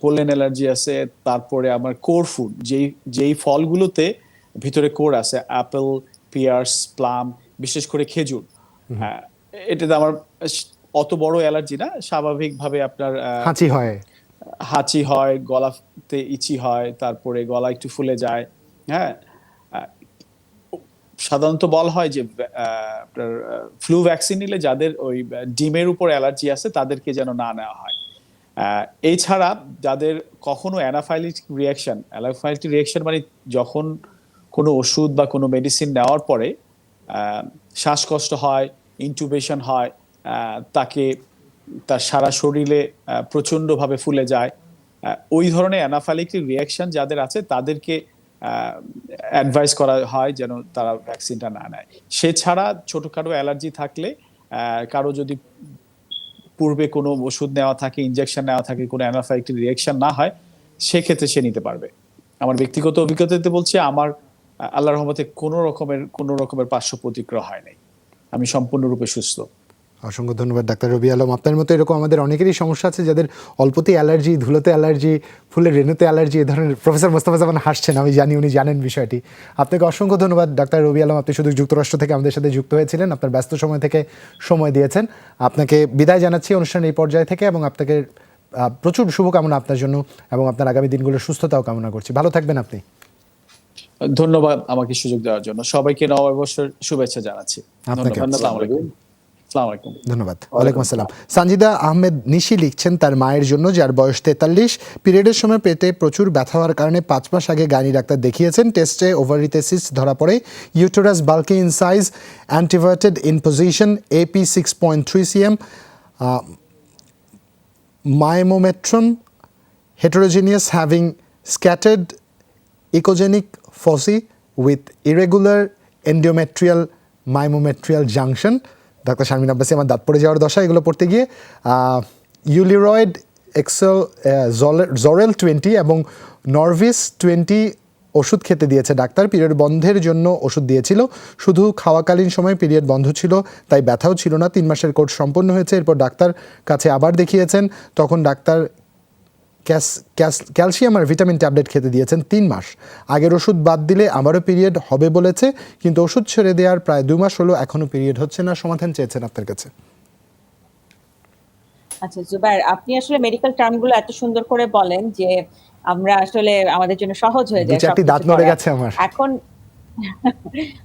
পোলেন অ্যালার্জি আছে। তারপরে আমার কোর ফুড, যেই ফলগুলোতে ভিতরে কোর আছে, অ্যাপেল, পিয়ার্স, প্লাম, বিশেষ করে খেজুর, এটাতে আমার অত বড় অ্যালার্জি না। স্বাভাবিকভাবে আপনার হাঁচি হয়, গলাতে ইচি হয়, তারপরে গলা একটু ফুলে যায়। হ্যাঁ, সাধারণত বলা হয় যে আপনার ফ্লু ভ্যাকসিন নিলে যাদের ওই ডিমের উপর অ্যালার্জি আছে তাদেরকে যেন না নেওয়া হয়। এছাড়া যাদের কখনো অ্যানাফাইলিটিক রিয়াকশন মানে যখন কোনো ওষুধ বা কোনো মেডিসিন নেওয়ার পরে শ্বাসকষ্ট হয়, ইনটুবেশন হয়, তাকে তার সারা শরীরে প্রচন্ডভাবে ফুলে যায়, ওই ধরনের অ্যানাফাইলিটিক রিয়াকশন যাদের আছে তাদেরকে অ্যাডভাইস করা হয় যেন তারা ভ্যাকসিনটা না নেয়। সেছাড়া ছোটখাটো অ্যালার্জি থাকলে, কারো যদি পূর্বে কোনো ওষুধ নেওয়া থাকে, ইনজেকশন নেওয়া থাকে, কোনো অ্যানাফাইলিটিক রিয়াকশন না হয়, সেক্ষেত্রে সে নিতে পারবে। আমার ব্যক্তিগত অভিজ্ঞতাতে বলছি, আমার আল্লাহর রহমতে কোনো রকমের পার্শ্ব প্রতিক্রিয়া হয় নাই। আমি সম্পূর্ণরূপে সুস্থ। অসংখ্য ধন্যবাদ ডাক্তার রবি আলম। আপনার মতো এরকম আমাদের অনেকেরই সমস্যা আছে, যাদের অল্পতেই অ্যালার্জি, ধুলোতে অ্যালার্জি, ফুলের রেণুতে অ্যালার্জি, এ ধরনের। প্রফেসর মোস্তফা জামান হাসছেন, আমি জানি উনি জানেন বিষয়টি। আপনাকে অসংখ্য ধন্যবাদ ডাক্তার রবি আলম। আপনি শুধু যুক্তরাষ্ট্র থেকে আমাদের সাথে যুক্ত হয়েছিলেন, আপনার ব্যস্ত সময় থেকে সময় দিয়েছেন। আপনাকে বিদায় জানাচ্ছি অনুষ্ঠানের এই পর্যায়ে থেকে, এবং আপনাকে প্রচুর শুভকামনা আপনার জন্য, এবং আপনার আগামী দিনগুলোর সুস্থতাও কামনা করছি। ভালো থাকবেন আপনি। ধন্যবাদ আমাকে সুযোগ দেওয়ার জন্য। সবাইকে নববর্ষের শুভেচ্ছা জানাচ্ছি। আপনাকে ধন্যবাদ। ওয়ালাইকুম আসসালাম। সানজিদা আহমেদ নিশি লিখছেন তার মায়ের জন্য, যার বয়স 43, পিরিয়ডের সময় পেটে প্রচুর ব্যথা হওয়ার কারণে 5 মাস আগে গাইনি ডাক্তার দেখিয়েছেন। টেস্টে ওভারিতে সিস্ট ধরা পড়ে, uterus bulky in size, anteverted in position, AP 6.3 cm, myometrium heterogeneous having scattered echogenic foci with irregular endometrial myometrial junction. ডাক্তার শারমিন আব্বাসী, আমার দাঁত পড়ে যাওয়ার দশা এগুলো পড়তে গিয়ে। ইউলিরয়েড এক্সেল জরেল 20 এবং নরভিস 20 ওষুধ খেতে দিয়েছে ডাক্তার। পিরিয়ড বন্ধের জন্য ওষুধ দিয়েছিল, শুধু খাওয়াকালীন সময় পিরিয়ড বন্ধ ছিল, তাই ব্যথাও ছিল না। 3 মাসের কোর্স সম্পন্ন হয়েছে। এরপর ডাক্তার কাছে আবার দেখিয়েছেন, তখন ডাক্তার ক্যালসিয়াম আর ভিটামিন ট্যাবলেট খেতে দিয়েছেন 3 মাস। আগের ওষুধ বাদ দিলে আবারও পিরিয়ড হবে বলেছে, কিন্তু ওষুধ ছেড়ে দেওয়ার প্রায় 2 মাস হলো, এখনও পিরিয়ড হচ্ছে না। সমাধান চেয়েছেন আপনার কাছে। আচ্ছা জুবায়ের, আপনি আসলে মেডিকেল টার্মগুলো এত সুন্দর করে বলেন যে আমরা আসলে আমাদের জন্য সহজ হয়ে যায়। 2-4টি দাঁত নড়ে গেছে আমার। এখন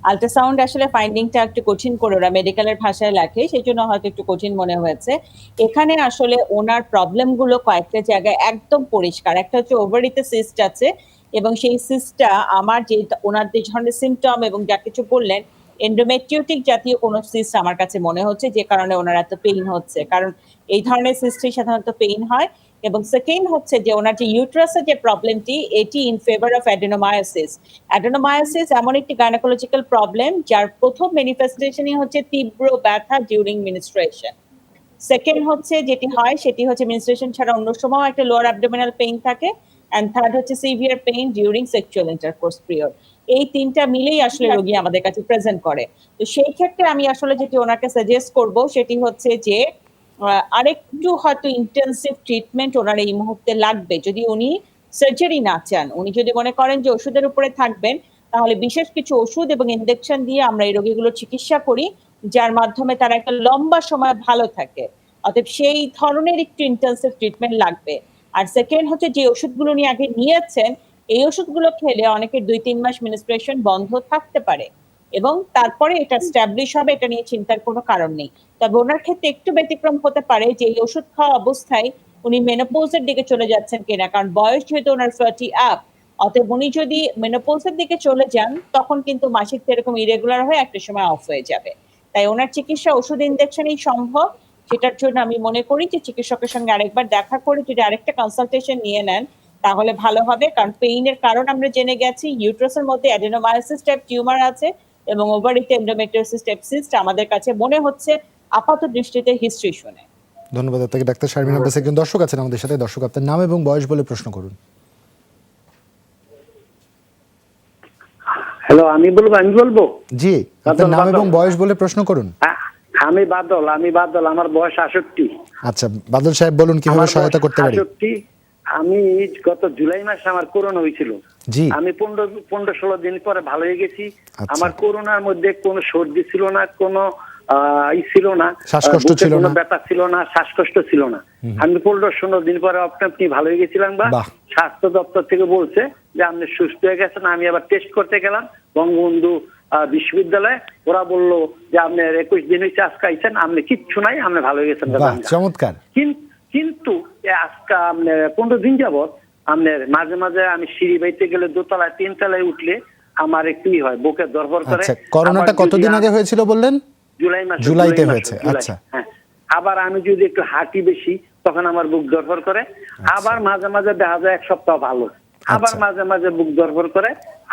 আল্ট্রাসাউন্ড আসলে ফাইন্ডিংটা একটু কঠিন করে ওরা মেডিকেলের ভাষায় লেখে, সেই জন্য হয়তো একটু কঠিন মনে হয়েছে। এখানে আসলে ওনার প্রবলেমগুলো কয়েকটা জায়গায় একদম পরিষ্কার। একটা হচ্ছে ওভারিতে সিস্ট আছে, এবং সেই সিস্টটা আমার যে ওনার যে ধরনের সিমটম এবং যা কিছু বললেন, এন্ডোমেট্রিওটিক জাতীয় কোনো সিস্ট আমার কাছে মনে হচ্ছে, যে কারণে ওনার এত পেইন হচ্ছে। কারণ এই ধরনের সিস্টে সাধারণত পেইন হয়। এবং সেকেন্ড হচ্ছে যে ওনার যে ইউট্রাসের যে প্রবলেমটি, এটি in favour of adenomyosis. Adenomyosis এমন একটি গাইনোকোলজিক্যাল প্রবলেম যার প্রথম ম্যানিফেস্টেশনই হচ্ছে তীব্র ব্যথা ডিউরিং মিনিস্ট্রেশন। সেকেন্ড হচ্ছে যেটি হয় সেটি হচ্ছে মিনিস্ট্রেশন ছাড়া অন্য সময় একটা লোয়ার অ্যাবডোমিনাল পেইন থাকে, এন্ড থার্ড হচ্ছে severe pain during sexual intercourse period. এই তিনটা মিলেই আসলে রোগী আমাদের কাছে প্রেজেন্ট করে। তো সেই ক্ষেত্রে আমি আসলে যেটি ওনাকে সাজেস্ট করব সেটি হচ্ছে যে আরেকটু হয়তো ইন্টেন্সিভ ট্রিটমেন্ট ওনার এই মুহূর্তে লাগবে। যদি উনি সার্জারি না চান, উনি যদি মনে করেন যে ওষুধের উপরে থাকবেন, তাহলে বিশেষ কিছু ওষুধ এবং ইনজেকশন দিয়ে আমরা এই রোগীগুলোর চিকিৎসা করি, যার মাধ্যমে তারা একটা লম্বা সময় ভালো থাকে। অতএব সেই ধরনের একটু ইন্টেন্সিভ ট্রিটমেন্ট লাগবে। আর সেকেন্ড হচ্ছে যে ওষুধগুলো উনি আগে নিয়েছেন, এই ওষুধগুলো খেলে অনেকের 2-3 মাস মিনিস্ট্রেশন বন্ধ থাকতে পারে। এবং তারপরে এটা স্ট্যাবলিশ হবে, এটা নিয়ে চিন্তার কোনো কারণ নেই। তবে ওনার ক্ষেত্রে একটু ব্যতিক্রম হতে পারে যে এই ওষুধ খাওয়া অবস্থায় উনি মেনোপজের দিকে চলে যাচ্ছেন কিনা, কারণ বয়স যেহেতু ওনার 30 আপ, অতএব উনি যদি মেনোপজের দিকে চলে যান তখন কিন্তু মাসিক এরকম ইরেগুলার হয়ে একটা সময় অফ হয়ে যাবে। তাই ওনার চিকিৎসা ওষুধ ইনজেকশনই সম্ভব, যেটার জন্য আমি মনে করি যে চিকিৎসকের সঙ্গে আরেকবার দেখা করে যদি আরেকটা কনসালটেশন নিয়ে নেন তাহলে ভালো হবে। কারণ পেইনের কারণ আমরা জেনে গেছি, ইউট্রাসের মধ্যে অ্যাডেনোমায়োসিস টাইপ টিউমার আছে এবং ওভারিতে এন্ডোমেট্রিওসিস টাইপ সিস্ট আমাদের কাছে মনে হচ্ছে আপাত দৃষ্টিতে হিস্ট্রি শুনে। ধন্যবাদ আপনাকে ডাক্তার শারমিন আব্বাস। একজন দর্শক আছেন আমাদের সাথে। দর্শক, আপনার নাম এবং বয়স বলে প্রশ্ন করুন। হ্যালো, আমি বলবো। জি, আপনার নাম এবং বয়স বলে প্রশ্ন করুন। আমি বাদল, আমার বয়স 68। আচ্ছা বাদল সাহেব, বলুন কিভাবে সহায়তা করতে পারি। 68। আমি গত জুলাই মাসে আমার করোনা হয়েছিল। জি, আমি 15-16 দিন পরে ভালো হয়ে গেছি। আচ্ছা। আমার করোনার মধ্যে কোনো সর্দি ছিল না, কোনো ছিল না, শ্বাসকষ্ট ছিল না, ব্যথা ছিল না, শ্বাসকষ্ট ছিল না। আমি 15-16 দিন পরে আপনি ভালো হয়ে গেছিলাম। বা বাহ। স্বাস্থ্য দপ্তর থেকে বলছে যে আপনি সুস্থ হয়ে গেছেন। আমি আবার টেস্ট করতে গেলাম বঙ্গবন্ধু বিশ্ববিদ্যালয়ে। ওরা বললো যে আপনি 21 দিন হয়েছে আজকে আইছেন, আপনি কিচ্ছু নাই, আপনি ভালো হয়ে গেছেন। বাহ, চমৎকার। কিন্তু আজকে আপনার 15 দিন যাবত আপনার মাঝে মাঝে আমি সিঁড়ি বাইতে গেলে দোতলায় 3 তলায় উঠলে আমার একটু হয়, বুকে ধরফর করে। আচ্ছা, করোনাটা কতদিন আগে হয়েছিল বললেন? জুলাইতে হয়েছে। আচ্ছা, হ্যাঁ। আবার আমি যদি একটু হাঁটি বেশি তখন আমার বুক ধরফর করে। আবার মাঝে মাঝে দেখা যায় 1 সপ্তাহ ভালো, আবার মাঝে মাঝে বুক ধরফর করে,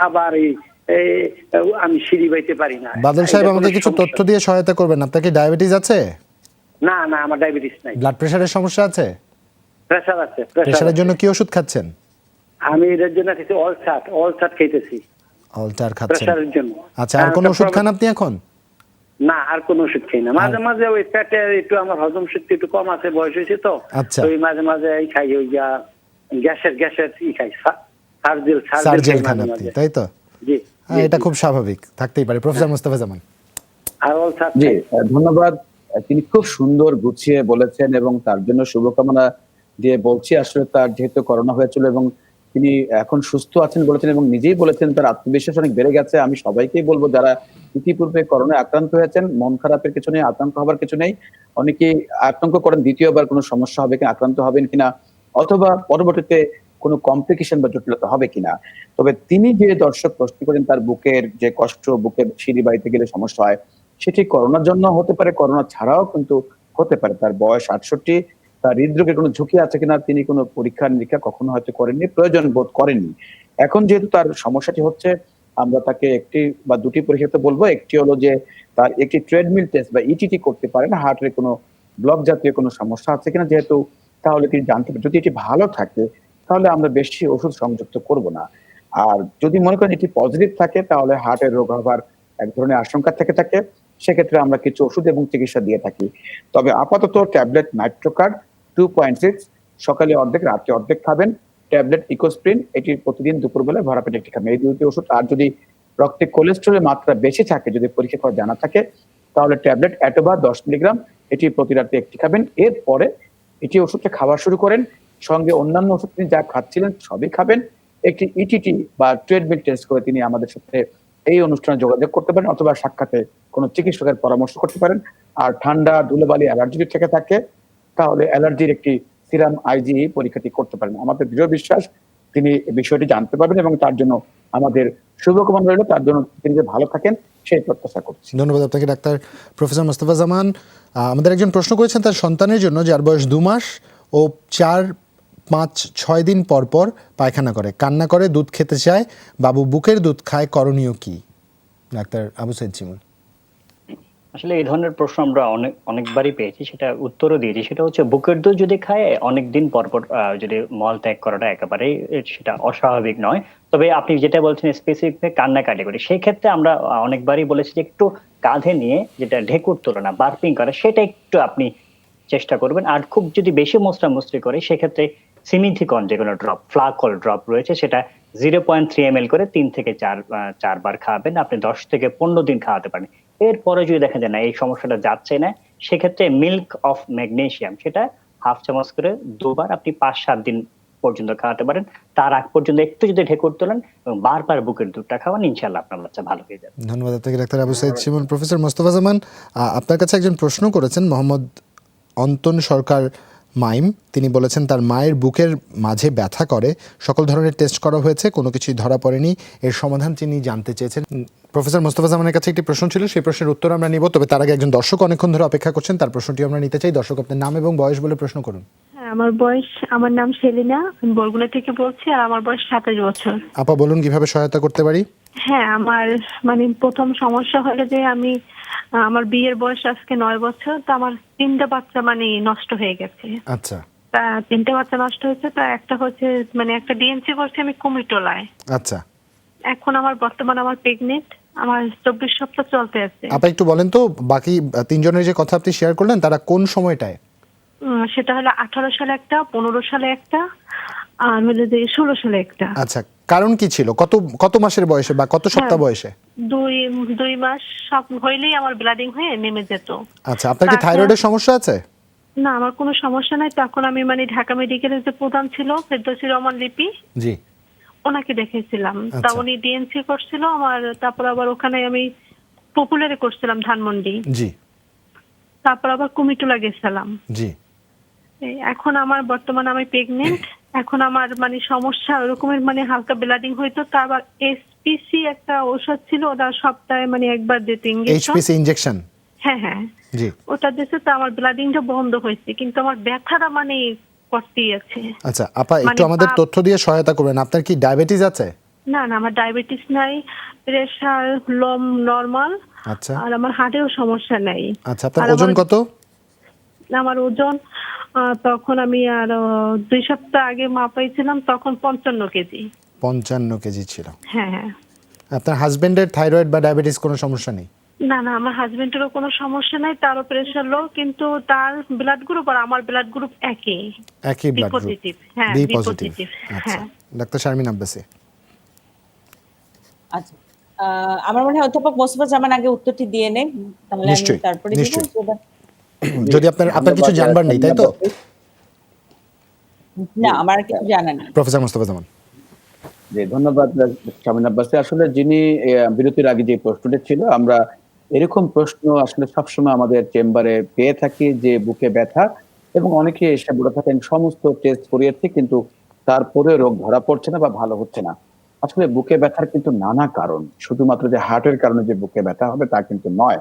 আবার আমি সিঁড়ি বাইতে পারি না। বাদল সাহেব, আমাকে কিছু তথ্য দিয়ে সহায়তা করবেন। আপনার কি ডায়াবেটিস আছে? না, আমার ডায়াবেটিস নাই। ব্লাড প্রেশারের সমস্যা আছে? প্রেসার আছে। প্রেশারের জন্য কি ওষুধ খাচ্ছেন? আমি এর জন্য খেয়েছি অলসাট খেতেছি। অল্টার খাচ্ছেন? প্রেসারের জন্য। আচ্ছা, আর কোনো ওষুধ খান আপনি এখন? না, আর কোনো ওষুধ খাই না। মাঝে মাঝে ওই পেটে একটু আমার হজম শক্তি একটু কম আছে, বয়স হয়েছে তো। আচ্ছা। ওই মাঝে মাঝে এই খাই, ওই গ্যাসের খাই, সার্জেল খান আপনি, তাই তো? জি, হ্যাঁ, এটা খুব স্বাভাবিক, থাকতেই পারে। প্রফেসর মোস্তফা জামান। আর অলসাট। জি, ধন্যবাদ। তিনি খুব সুন্দর গুছিয়ে বলেছেন এবং তার জন্য শুভকামনা দিয়ে বলছি। আসলে তার যেহেতু করোনা হয়েছিল এবং তিনি এখন সুস্থ আছেন বলেছেন এবং নিজেই বলেছেন তার আত্মবিশ্বাস অনেক বেড়ে গেছে। আমি সবাইকেই বলবো যারা ইতিপূর্বে করোনায় আক্রান্ত হয়েছেন, মন খারাপের কিছু নেই, আতঙ্ক হবার কিছু নেই। অনেকেই আতঙ্ক করেন দ্বিতীয়বার কোনো সমস্যা হবে কিনা, আক্রান্ত হবেন কিনা, অথবা পরবর্তীতে কোনো কমপ্লিকেশন বা জটিলতা হবে কিনা। তবে তিনি যে দর্শক প্রশ্ন করেন তার বুকের যে কষ্ট, বুকের সিঁড়ি বাড়িতে গেলে সমস্যা হয়, সেটি করোনার জন্য হতে পারে, করোনা ছাড়াও কিন্তু হতে পারে। তার বয়স 68, তার হৃদরোগের কোনো ঝুঁকি আছে কিনা তিনি কোনো পরীক্ষা নিরীক্ষা কখনো হয়তো করেননি, প্রয়োজন বোধ করেননি। এখন যেহেতু তার সমস্যাটি হচ্ছে, আমরা তাকে 1টি বা 2টি পরীক্ষা বলবো। একটি হলো যে তার একটি ট্রেডমিল টেস্ট বা ইটিটি করতে পারেন, হার্টের কোনো ব্লক জাতীয় কোনো সমস্যা আছে কিনা, যেহেতু তাহলে তিনি জানতে পারেন। যদি এটি ভালো থাকে তাহলে আমরা বেশি ওষুধ সংযুক্ত করব না। আর যদি মনে করেন এটি পজিটিভ থাকে তাহলে হার্টের রোগ হবার এক ধরনের আশঙ্কা থেকে থাকে, সেক্ষেত্রে আমরা কিছু ওষুধ এবং চিকিৎসা দিয়ে থাকি। তবে আপাতত ট্যাবলেট নাইট্রোকার্ড 2.6 সকালে অর্ধেক, রাতে অর্ধেক খাবেন। ট্যাবলেট ইকোস্প্রিন, এটি প্রতিদিন দুপুরবেলা ভরা পেটে একটি খাবেন। এই 2টি ওষুধ। আর যদি রক্তে কোলেস্টেরলের মাত্রা বেশি থাকে, যদি পরীক্ষা করে জানা থাকে, তাহলে ট্যাবলেট অ্যাটোবা 10 মিলিগ্রাম, এটি প্রতি রাতে একটি খাবেন। এরপরে এটি ওষুধটা খাওয়া শুরু করেন, সঙ্গে অন্যান্য ওষুধ তিনি যা খাচ্ছিলেন সবই খাবেন। একটি ইটিটি বা ট্রেডমিল টেস্ট করে তিনি আমাদের সাথে এই অনুষ্ঠানে যোগাযোগ করতে পারেন, অথবা সাক্ষাতে কোনো চিকিৎসকের পরামর্শ করতে পারেন। আর ঠান্ডা, ধুলোবালি, অ্যালার্জি থেকে থাকে তাহলে অ্যালার্জির একটি সিরাম আইজিই পরীক্ষাটি করতে পারেন। আমাদের দৃঢ় বিশ্বাস তিনি বিষয়টি জানতে পারবেন এবং তার জন্য আমাদের শুভকামনা রইল। তার জন্য তিনি যে ভালো থাকেন সেই প্রত্যাশা করছি। ধন্যবাদ আপনাকে ডাক্তার প্রফেসর মোস্তফা জামান। আমাদের একজন প্রশ্ন করেছেন তার সন্তানের জন্য, যার বয়স 2 মাস ও 4, 5, 6 দিন পর পর পায়খানা করে, কান্না করে, দুধ খেতে চায়, বাবু বুকের দুধ খায়, করণীয় কি? ডাক্তার আবু সাইদ শিমুল। আসলে এই ধরনের প্রশ্ন আমরা অনেকবারই পেয়েছি, সেটা উত্তরও দিয়েছি। সেটা হচ্ছে বুকের দুধ যদি খায় অনেকদিন পর পর যদি মল ত্যাগ করাটা একেবারেই সেটা অস্বাভাবিক নয়। তবে আপনি যেটা বলছেন স্পেসিফিক কান্নাকাটি করে, সেই ক্ষেত্রে আমরা অনেকবারই বলেছি যে একটু কাঁধে নিয়ে যেটা ঢেকুর তোলনা, বার্পিং করা, সেটা একটু আপনি চেষ্টা করবেন। আর খুব যদি বেশি মোস্টামুস্তি করে সেক্ষেত্রে সিমিথিকন যে কোনো ড্রপ, ফ্লাকল ড্রপ রয়েছে, সেটা 0.3 ml করে 3 থেকে 4 বার খাওয়াবেন। আপনি 10 থেকে 15 দিন খাওয়াতে পারেন। এরপরে যদি দেখা যায় না এই সমস্যাটা যাচ্ছে না, সেক্ষেত্রে মিল্ক অফ ম্যাগনেসিয়াম, সেটা হাফ চামচ করে 2 বার আপনি 5-7 দিন পর্যন্ত খাওয়াতে পারেন, তার আগ পর্যন্ত একটু যদি ঢেকুর তোলেন এবং বারবার বুকের দুধটা খাওয়ান, ইনশাআল্লাহ আপনার বাচ্চা ভালো হয়ে যাবে। ধন্যবাদ আপনাকে ডাক্তার আবু সাইদ শিমুল। প্রফেসর মোস্তফা জামান, আপনার কাছে একজন প্রশ্ন করেছেন, মোহাম্মদ অন্তন সরকার মাইম। তিনি বলেছেন তার মায়ের বুকের মাঝে ব্যথা করে, সকল ধরনের টেস্ট করা হয়েছে, কোনো কিছুই ধরা পড়েনি, এর সমাধান তিনি জানতে চেয়েছেন। প্রফেসর মোস্তফা জামানের কাছে একটি প্রশ্ন ছিল, সেই প্রশ্নের উত্তর আমরা নিব, তবে তার আগে একজন দর্শক অনেকক্ষণ ধরে অপেক্ষা করছেন, তার প্রশ্নটি আমরা নিতে চাই। দর্শক, আপনার নাম এবং বয়স বলে প্রশ্ন করুন। হ্যাঁ, আমার নাম সেলিনা, আমি বরগুনা থেকে বলছি, আর আমার বয়স 27 বছর। আপা বলুন কিভাবে সহায়তা করতে পারি? হ্যাঁ, আমার প্রথম সমস্যা হলো যে আমার বিয়ের বয়স আজকে 9 বছর, তো আমার 3টা বাচ্চা নষ্ট হয়ে গেছে। আচ্ছা তা 3টা বাচ্চা নষ্ট হয়েছে, তা একটা হচ্ছে একটা ডিএনসি করছে আমি কুমিটোলায়। আচ্ছা এখন বর্তমানে আমার প্রেগনেন্ট, আমার 24 সপ্তাহ চলতে আছে। আপা একটু বলেন তো, বাকি তিনজনের যে কথা আপনি শেয়ার করলেন তারা কোন সময়টায়? সেটা হলো 18 সালে একটা, 15 সালে একটা, আর হলো যে 16 সালে একটা। আচ্ছা, কারণ কি ছিল? কত মাসের বয়সে বা কত সপ্তাহ বয়সে? 2 মাস সব হইলেই আমার ব্লাডিং হয়ে নেমে যেত। আচ্ছা, আপনার কি থাইরয়েডের সমস্যা আছে? না, আমার কোনো সমস্যা নাই। তখন আমি ঢাকা মেডিকেলের যে প্রধান ছিল ফেরদৌসী রহমান লিপি, জি, ওনাকে দেখেছিলাম। তা আচ্ছা। উনি ডিএনসি করছিল আমার, তারপর আবার ওখানে আমি পপুলারে করছিলাম ধানমন্ডি, জি, তারপর আবার কুমিটোলা গেছিলাম। জি। এখন আমার বর্তমানে আমি প্রেগনেন্ট। এখন আমার সমস্যা ওরকমের হালকা ব্লাডিং হইতো, তারপর এসপিসি একটা ঔষধ ছিল, ওটা সপ্তাহে একবার দিত ইনজেকশন। HPC injection? হ্যাঁ হ্যাঁ, জি। ওটা দিয়েছে, তো আমার ব্লাডিংটা বন্ধ হয়েছে, কিন্তু আমার ব্যথাটা করতেই আছে। আচ্ছা আপা, একটু আমাদের তথ্য দিয়ে সহায়তা করবেন। আপনার কি ডায়াবেটিস আছে? না না, আমার ডায়াবেটিস নাই, প্রেশার লম নরমাল, আচ্ছা আর আমার হার্টেও সমস্যা নাই। আচ্ছা, আপনার ওজন কত? আমার ওজন তখন আমি 2 সপ্তাহ আগে মাপাইছিলাম, তখন 55 কেজি। 55 কেজি ছিল। হ্যাঁ হ্যাঁ। আপনার হাজবেন্ডের থাইরয়েড বা ডায়াবেটিস কোনো সমস্যা নেই? না না, আমার হাজবেন্ডেরও কোনো সমস্যা নাই, তারও প্রেশার লো, কিন্তু তার ব্লাড গ্রুপ আর আমার ব্লাড গ্রুপ একই ব্লাড গ্রুপ, পজিটিভ। হ্যাঁ, বি বি পজিটিভ। পজিটিভ। আচ্ছা, হ্যাঁ। ডাক্তার শারমিন আব্বাসী। আচ্ছা, আমার মনে হয় অধ্যাপক মোস্তফা জামান আগে উত্তরটি দিয়ে নেন, তাহলে আমি নিশ্চয়ই, তারপরে দিব। নিশ্চয়ই। যদি আপনার কিছু জানবার নেই, তাই তো? না, আমার কিছু জানা নেই। প্রফেসর মোস্তফা জামান। জি, ধন্যবাদ শামিন আব্বাসী। আসলে যিনি বিরতির আগে যে প্রশ্নটি ছিল, আমরা এরকম প্রশ্ন আসলে সবসময় আমাদের চেম্বারে পেয়ে থাকি, যে বুকে ব্যথা, এবং অনেকে এসে বলে থাকেন সমস্ত টেস্ট করিয়েছে কিন্তু তারপরে রোগ ধরা পড়ছে না বা ভালো হচ্ছে না। আসলে বুকে ব্যথার কিন্তু নানা কারণ, শুধুমাত্র যে হার্টের কারণে যে বুকে ব্যথা হবে তা কিন্তু নয়।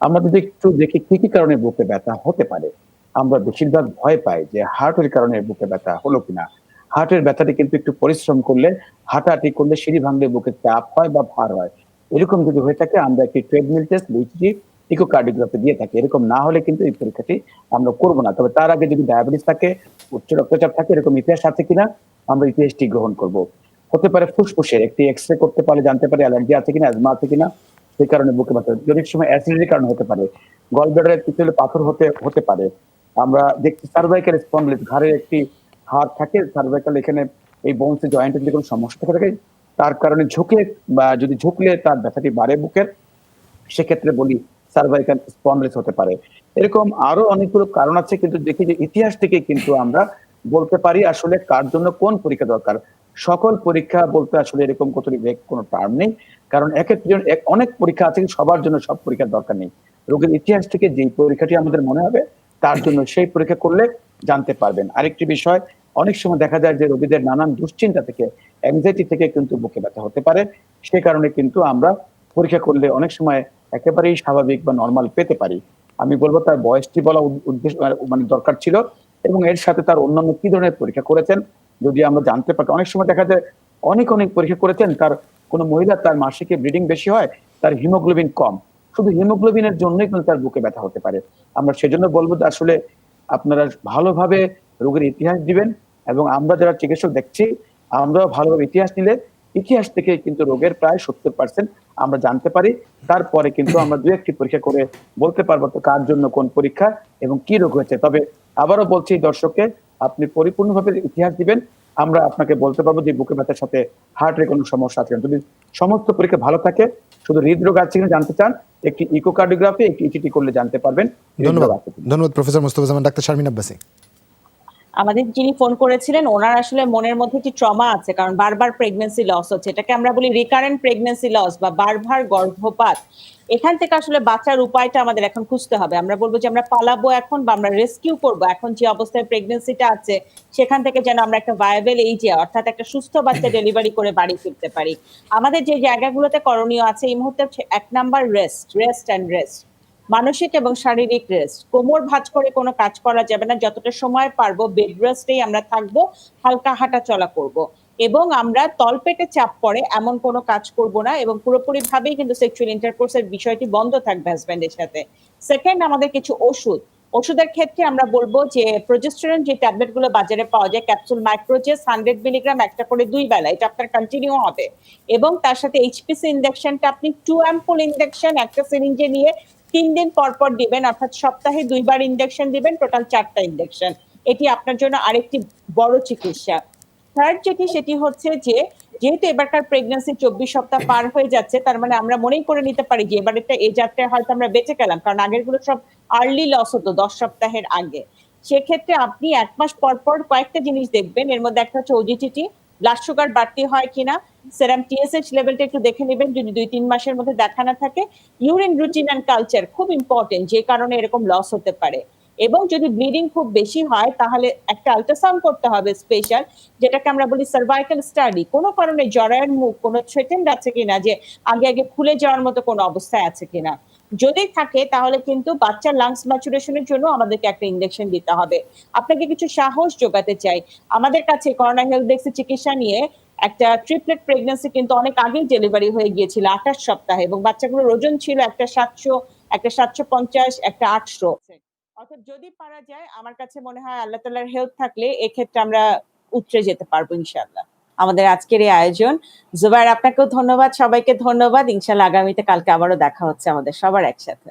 আমরা যদি একটু দেখি কি কি কারণে বুকে ব্যথা হতে পারে, আমরা বেশিরভাগ ভয় পাই যে হার্টের কারণে বুকে ব্যথা হলো কিনা। হার্টের ব্যথাটি কিন্তু একটু পরিশ্রম করলে, হাঁটাহাঁটি করলে, সিঁড়ি ভাঙলে বুকে চাপ হয় বা ভার হয়, এরকম যদি হয়ে থাকে আমরা একটি ট্রেডমিল টেস্ট, ইসিজি, ইকোকার্ডিওগ্রাফি দিয়ে থাকি। এরকম না হলে কিন্তু এই পরীক্ষাটি আমরা করবো না। তবে তার আগে যদি ডায়াবেটিস থাকে, উচ্চ রক্তচাপ থাকে, এরকম ইতিহাস আছে কিনা আমরা ইতিহাসটি গ্রহণ করব। হতে পারে ফুসফুসের একটি এক্সরে করতে পারলে জানতে পারে অ্যালার্জি আছে কিনা, অ্যাজমা আছে কিনা, সেই কারণে বুকে ব্যথা। যদি সময় অ্যাসিডিটির কারণে হতে পারে, গলব্লাডারের পিছনে পাথর হতে পারে। আমরা দেখছি সার্ভাইকাল স্পন্ডিলাইটিস, ঘাড়ের একটি হাড় থাকে সার্ভাইকাল, এখানে এই বোনসে জয়েন্টের যদি কোনো সমস্যা থাকে, তার কারণে ঝুঁকলে বা যদি ঝুঁকলে তার ব্যথাটি বাড়ে বুকের, সেক্ষেত্রে বলি সার্ভাইকাল স্পন্ডিলাইটিস হতে পারে। এরকম আরো অনেকগুলো কারণ আছে, কিন্তু দেখি যে ইতিহাস থেকে কিন্তু আমরা বলতে পারি আসলে কার জন্য কোন পরীক্ষা দরকার। সকল পরীক্ষা বলতে আসলে এরকম কোনো টার্ম নেই, কারণ অনেক পরীক্ষা আছে, সবার জন্য সব পরীক্ষার দরকার নেই। রোগের ইতিহাস থেকে যেই পরীক্ষাটি আমাদের মনে হবে তার জন্য সেই পরীক্ষা করলে জানতে পারবেন। আরেকটি বিষয়, অনেক সময় দেখা যায় যে রোগীদের নানান দুশ্চিন্তা থেকে, অ্যাংজাইটি থেকে কিন্তু বুকে ব্যথা হতে পারে। সে কারণে কিন্তু আমরা পরীক্ষা করলে অনেক সময় একেবারেই স্বাভাবিক বা নরমাল পেতে পারি। আমি বলবো তার বয়সটি বলা উদ্দেশ্য দরকার ছিল, এবং এর সাথে তার অন্যান্য কি ধরনের পরীক্ষা করেছেন যদি আমরা জানতে পারি। অনেক সময় দেখা যায় অনেক পরীক্ষা করেছেন, তার কোনো মহিলা তার মাসিকে ব্লিডিং বেশি হয়, তার হিমোগ্লোবিন কম, শুধু হিমোগ্লোবিনের জন্যই কিন্তু তার বুকে ব্যথা হতে পারে। আমরা সেজন্য বলবো যে আসলে আপনারা ভালোভাবে রোগের ইতিহাস দিবেন, এবং আমরা যারা চিকিৎসক দেখছি আমরা ভালোভাবে ইতিহাস নিলে ইতিহাস থেকে কিন্তু রোগের প্রায় 70% আমরা জানতে পারি। তারপরে কিন্তু আমরা 2-1টি পরীক্ষা করে বলতে পারবো তো কার জন্য কোন পরীক্ষা এবং কি রোগ হয়েছে। তবে আবারও বলছি দর্শককে, আপনি পরিপূর্ণভাবে ইতিহাস দিবেন, আমরা আপনাকে বলতে পারবো যে বুকে ব্যথার সাথে হার্টের কোনো সমস্যা আছে। যদি সমস্ত পরীক্ষা ভালো থাকে, শুধু হৃদরোগ আছে কিনা জানতে চান, একটি ইকোকার্ডিওগ্রাফি, একটি ইসিজি করলে জানতে পারবেন। ধন্যবাদ প্রফেসর মোস্তফা জামান। ডাক্তার শারমিন আব্বাসী। আমাদের যিনি ফোন করেছিলেন ওনার আসলে মনের মধ্যে একটি ট্রমা আছে, কারণ বারবার প্রেগন্যান্সি লস হচ্ছে, এটাকে আমরা বলি রিকারেন্ট প্রেগন্যান্সি লস বা বারবার গর্ভপাত। এখান থেকে আসলে বাঁচার উপায়টা আমাদের এখন খুঁজতে হবে। আমরা বলবো যে আমরা পালাবো এখন, বা আমরা রেস্কিউ করবো এখন যে অবস্থায় প্রেগন্যান্সিটা আছে সেখান থেকে, যেন আমরা একটা ভায়াবল এইজে অর্থাৎ একটা সুস্থ বাচ্চা ডেলিভারি করে বাড়ি ফিরতে পারি। আমাদের যে জায়গাগুলোতে করণীয় আছে এই মুহূর্তে 1 নাম্বার রেস্ট অ্যান্ড রেস্ট, মানসিক এবং শারীরিক রেস্ট। কোমর ভাঁজ করে কোনো কাজ করা যাবে না, যতটা সময় পারবো বেড রেস্টেই আমরা থাকবো, হালকা হাঁটা চলা করব। এবং আমরা তলপেটে চাপ পড়ে এমন কোনো কাজ করব না, এবং পুরোপুরি ভাবেই কিন্তু সেক্সুয়াল ইন্টারকোর্সের বিষয়টি বন্ধ থাকবে হাজব্যান্ডের সাথে। সেকেন্ড, আমাদের কিছু ওষুধের ক্ষেত্রে আমরা বলবো যে প্রোজেস্টেরন যে ট্যাবলেট গুলো বাজারে পাওয়া যায়, ক্যাপসুল মাইক্রোজেস 100 মিলিগ্রাম একটা করে 2 বেলা, এটা আপনার কন্টিনিউ হবে। এবং তার সাথে এইচপিসি ইনজেকশনটা আপনি 2 অ্যাম্পুল ইনজেকশন একটা সিরিঞ্জে নিয়ে 3 দিন পর পর দিবেন, অর্থাৎ সপ্তাহে 2 বার ইনজেকশন দিবেন, টোটাল 4টা ইনজেকশন। এটি আপনার জন্য আরেকটি বড় চিকিৎসা। থার্ড সেটি হচ্ছে যে যেহেতু এবারকার প্রেগন্যান্সি 24 সপ্তাহ পার হয়ে যাচ্ছে, তার মানে আমরা মনেই করে নিতে পারি যে এবারেরটা এই যাত্রায় হয়তো আমরা বেঁচে গেলাম, কারণ আগেরগুলো সব আর্লি লস হতো 10 সপ্তাহের আগে। সেক্ষেত্রে আপনি 1 মাস পর পর কয়েকটা জিনিস দেখবেন, এর মধ্যে একটা হচ্ছে ওজিটিটি, ব্লাড সুগার বাড়তি হয় কিনা, সেরাম টিএসএইচ লেভেলটা একটু দেখে নেবেন, যদি 2-3 মাসের মধ্যে দেখা না থাকে। ইউরিন রুটিন অ্যান্ড কালচার খুব ইম্পর্টেন্ট, যে কারণে এরকম লস হতে পারে। এবং যদি ব্লিডিং খুব বেশি হয় তাহলে একটা আল্ট্রাসাউন্ড করতে হবে স্পেশাল, যেটাকে আমরা বলি সার্ভাইকাল স্টাডি। কোনো কারণে জরায়ুর মুখ কোনো থ্রেটেন্ড আছে কিনা, যে আগে খুলে যাওয়ার মতো কোনো অবস্থায় আছে কিনা। যদি থাকে তাহলে কিন্তু বাচ্চার লাংস ম্যাচুরেশনের জন্য আমাদেরকে একটা ইনজেকশন দিতে হবে। আপনাকে কিছু সাহস যোগাতে চাই, আমাদের কাছে করোনা হেলথ ডেস্কের চিকিৎসা নিয়ে একটা ট্রিপলেট প্রেগন্যান্সি কিন্তু অনেক আগেই ডেলিভারি হয়ে গিয়েছিল 28 সপ্তাহে, এবং বাচ্চাগুলোর ওজন ছিল একটা 700, একটা 750, একটা 800। অর্থাৎ যদি পারা যায়, আমার কাছে মনে হয় আল্লাহ তাআলার হেল্প থাকলে এক্ষেত্রে আমরা উতরে যেতে পারবো ইনশাআল্লাহ। আমাদের আজকের এই আয়োজন, জুবায়ের আপনাকেও ধন্যবাদ, সবাইকে ধন্যবাদ। ইনশাআল্লাহ আগামীতে কালকে আবারও দেখা হচ্ছে আমাদের সবার একসাথে।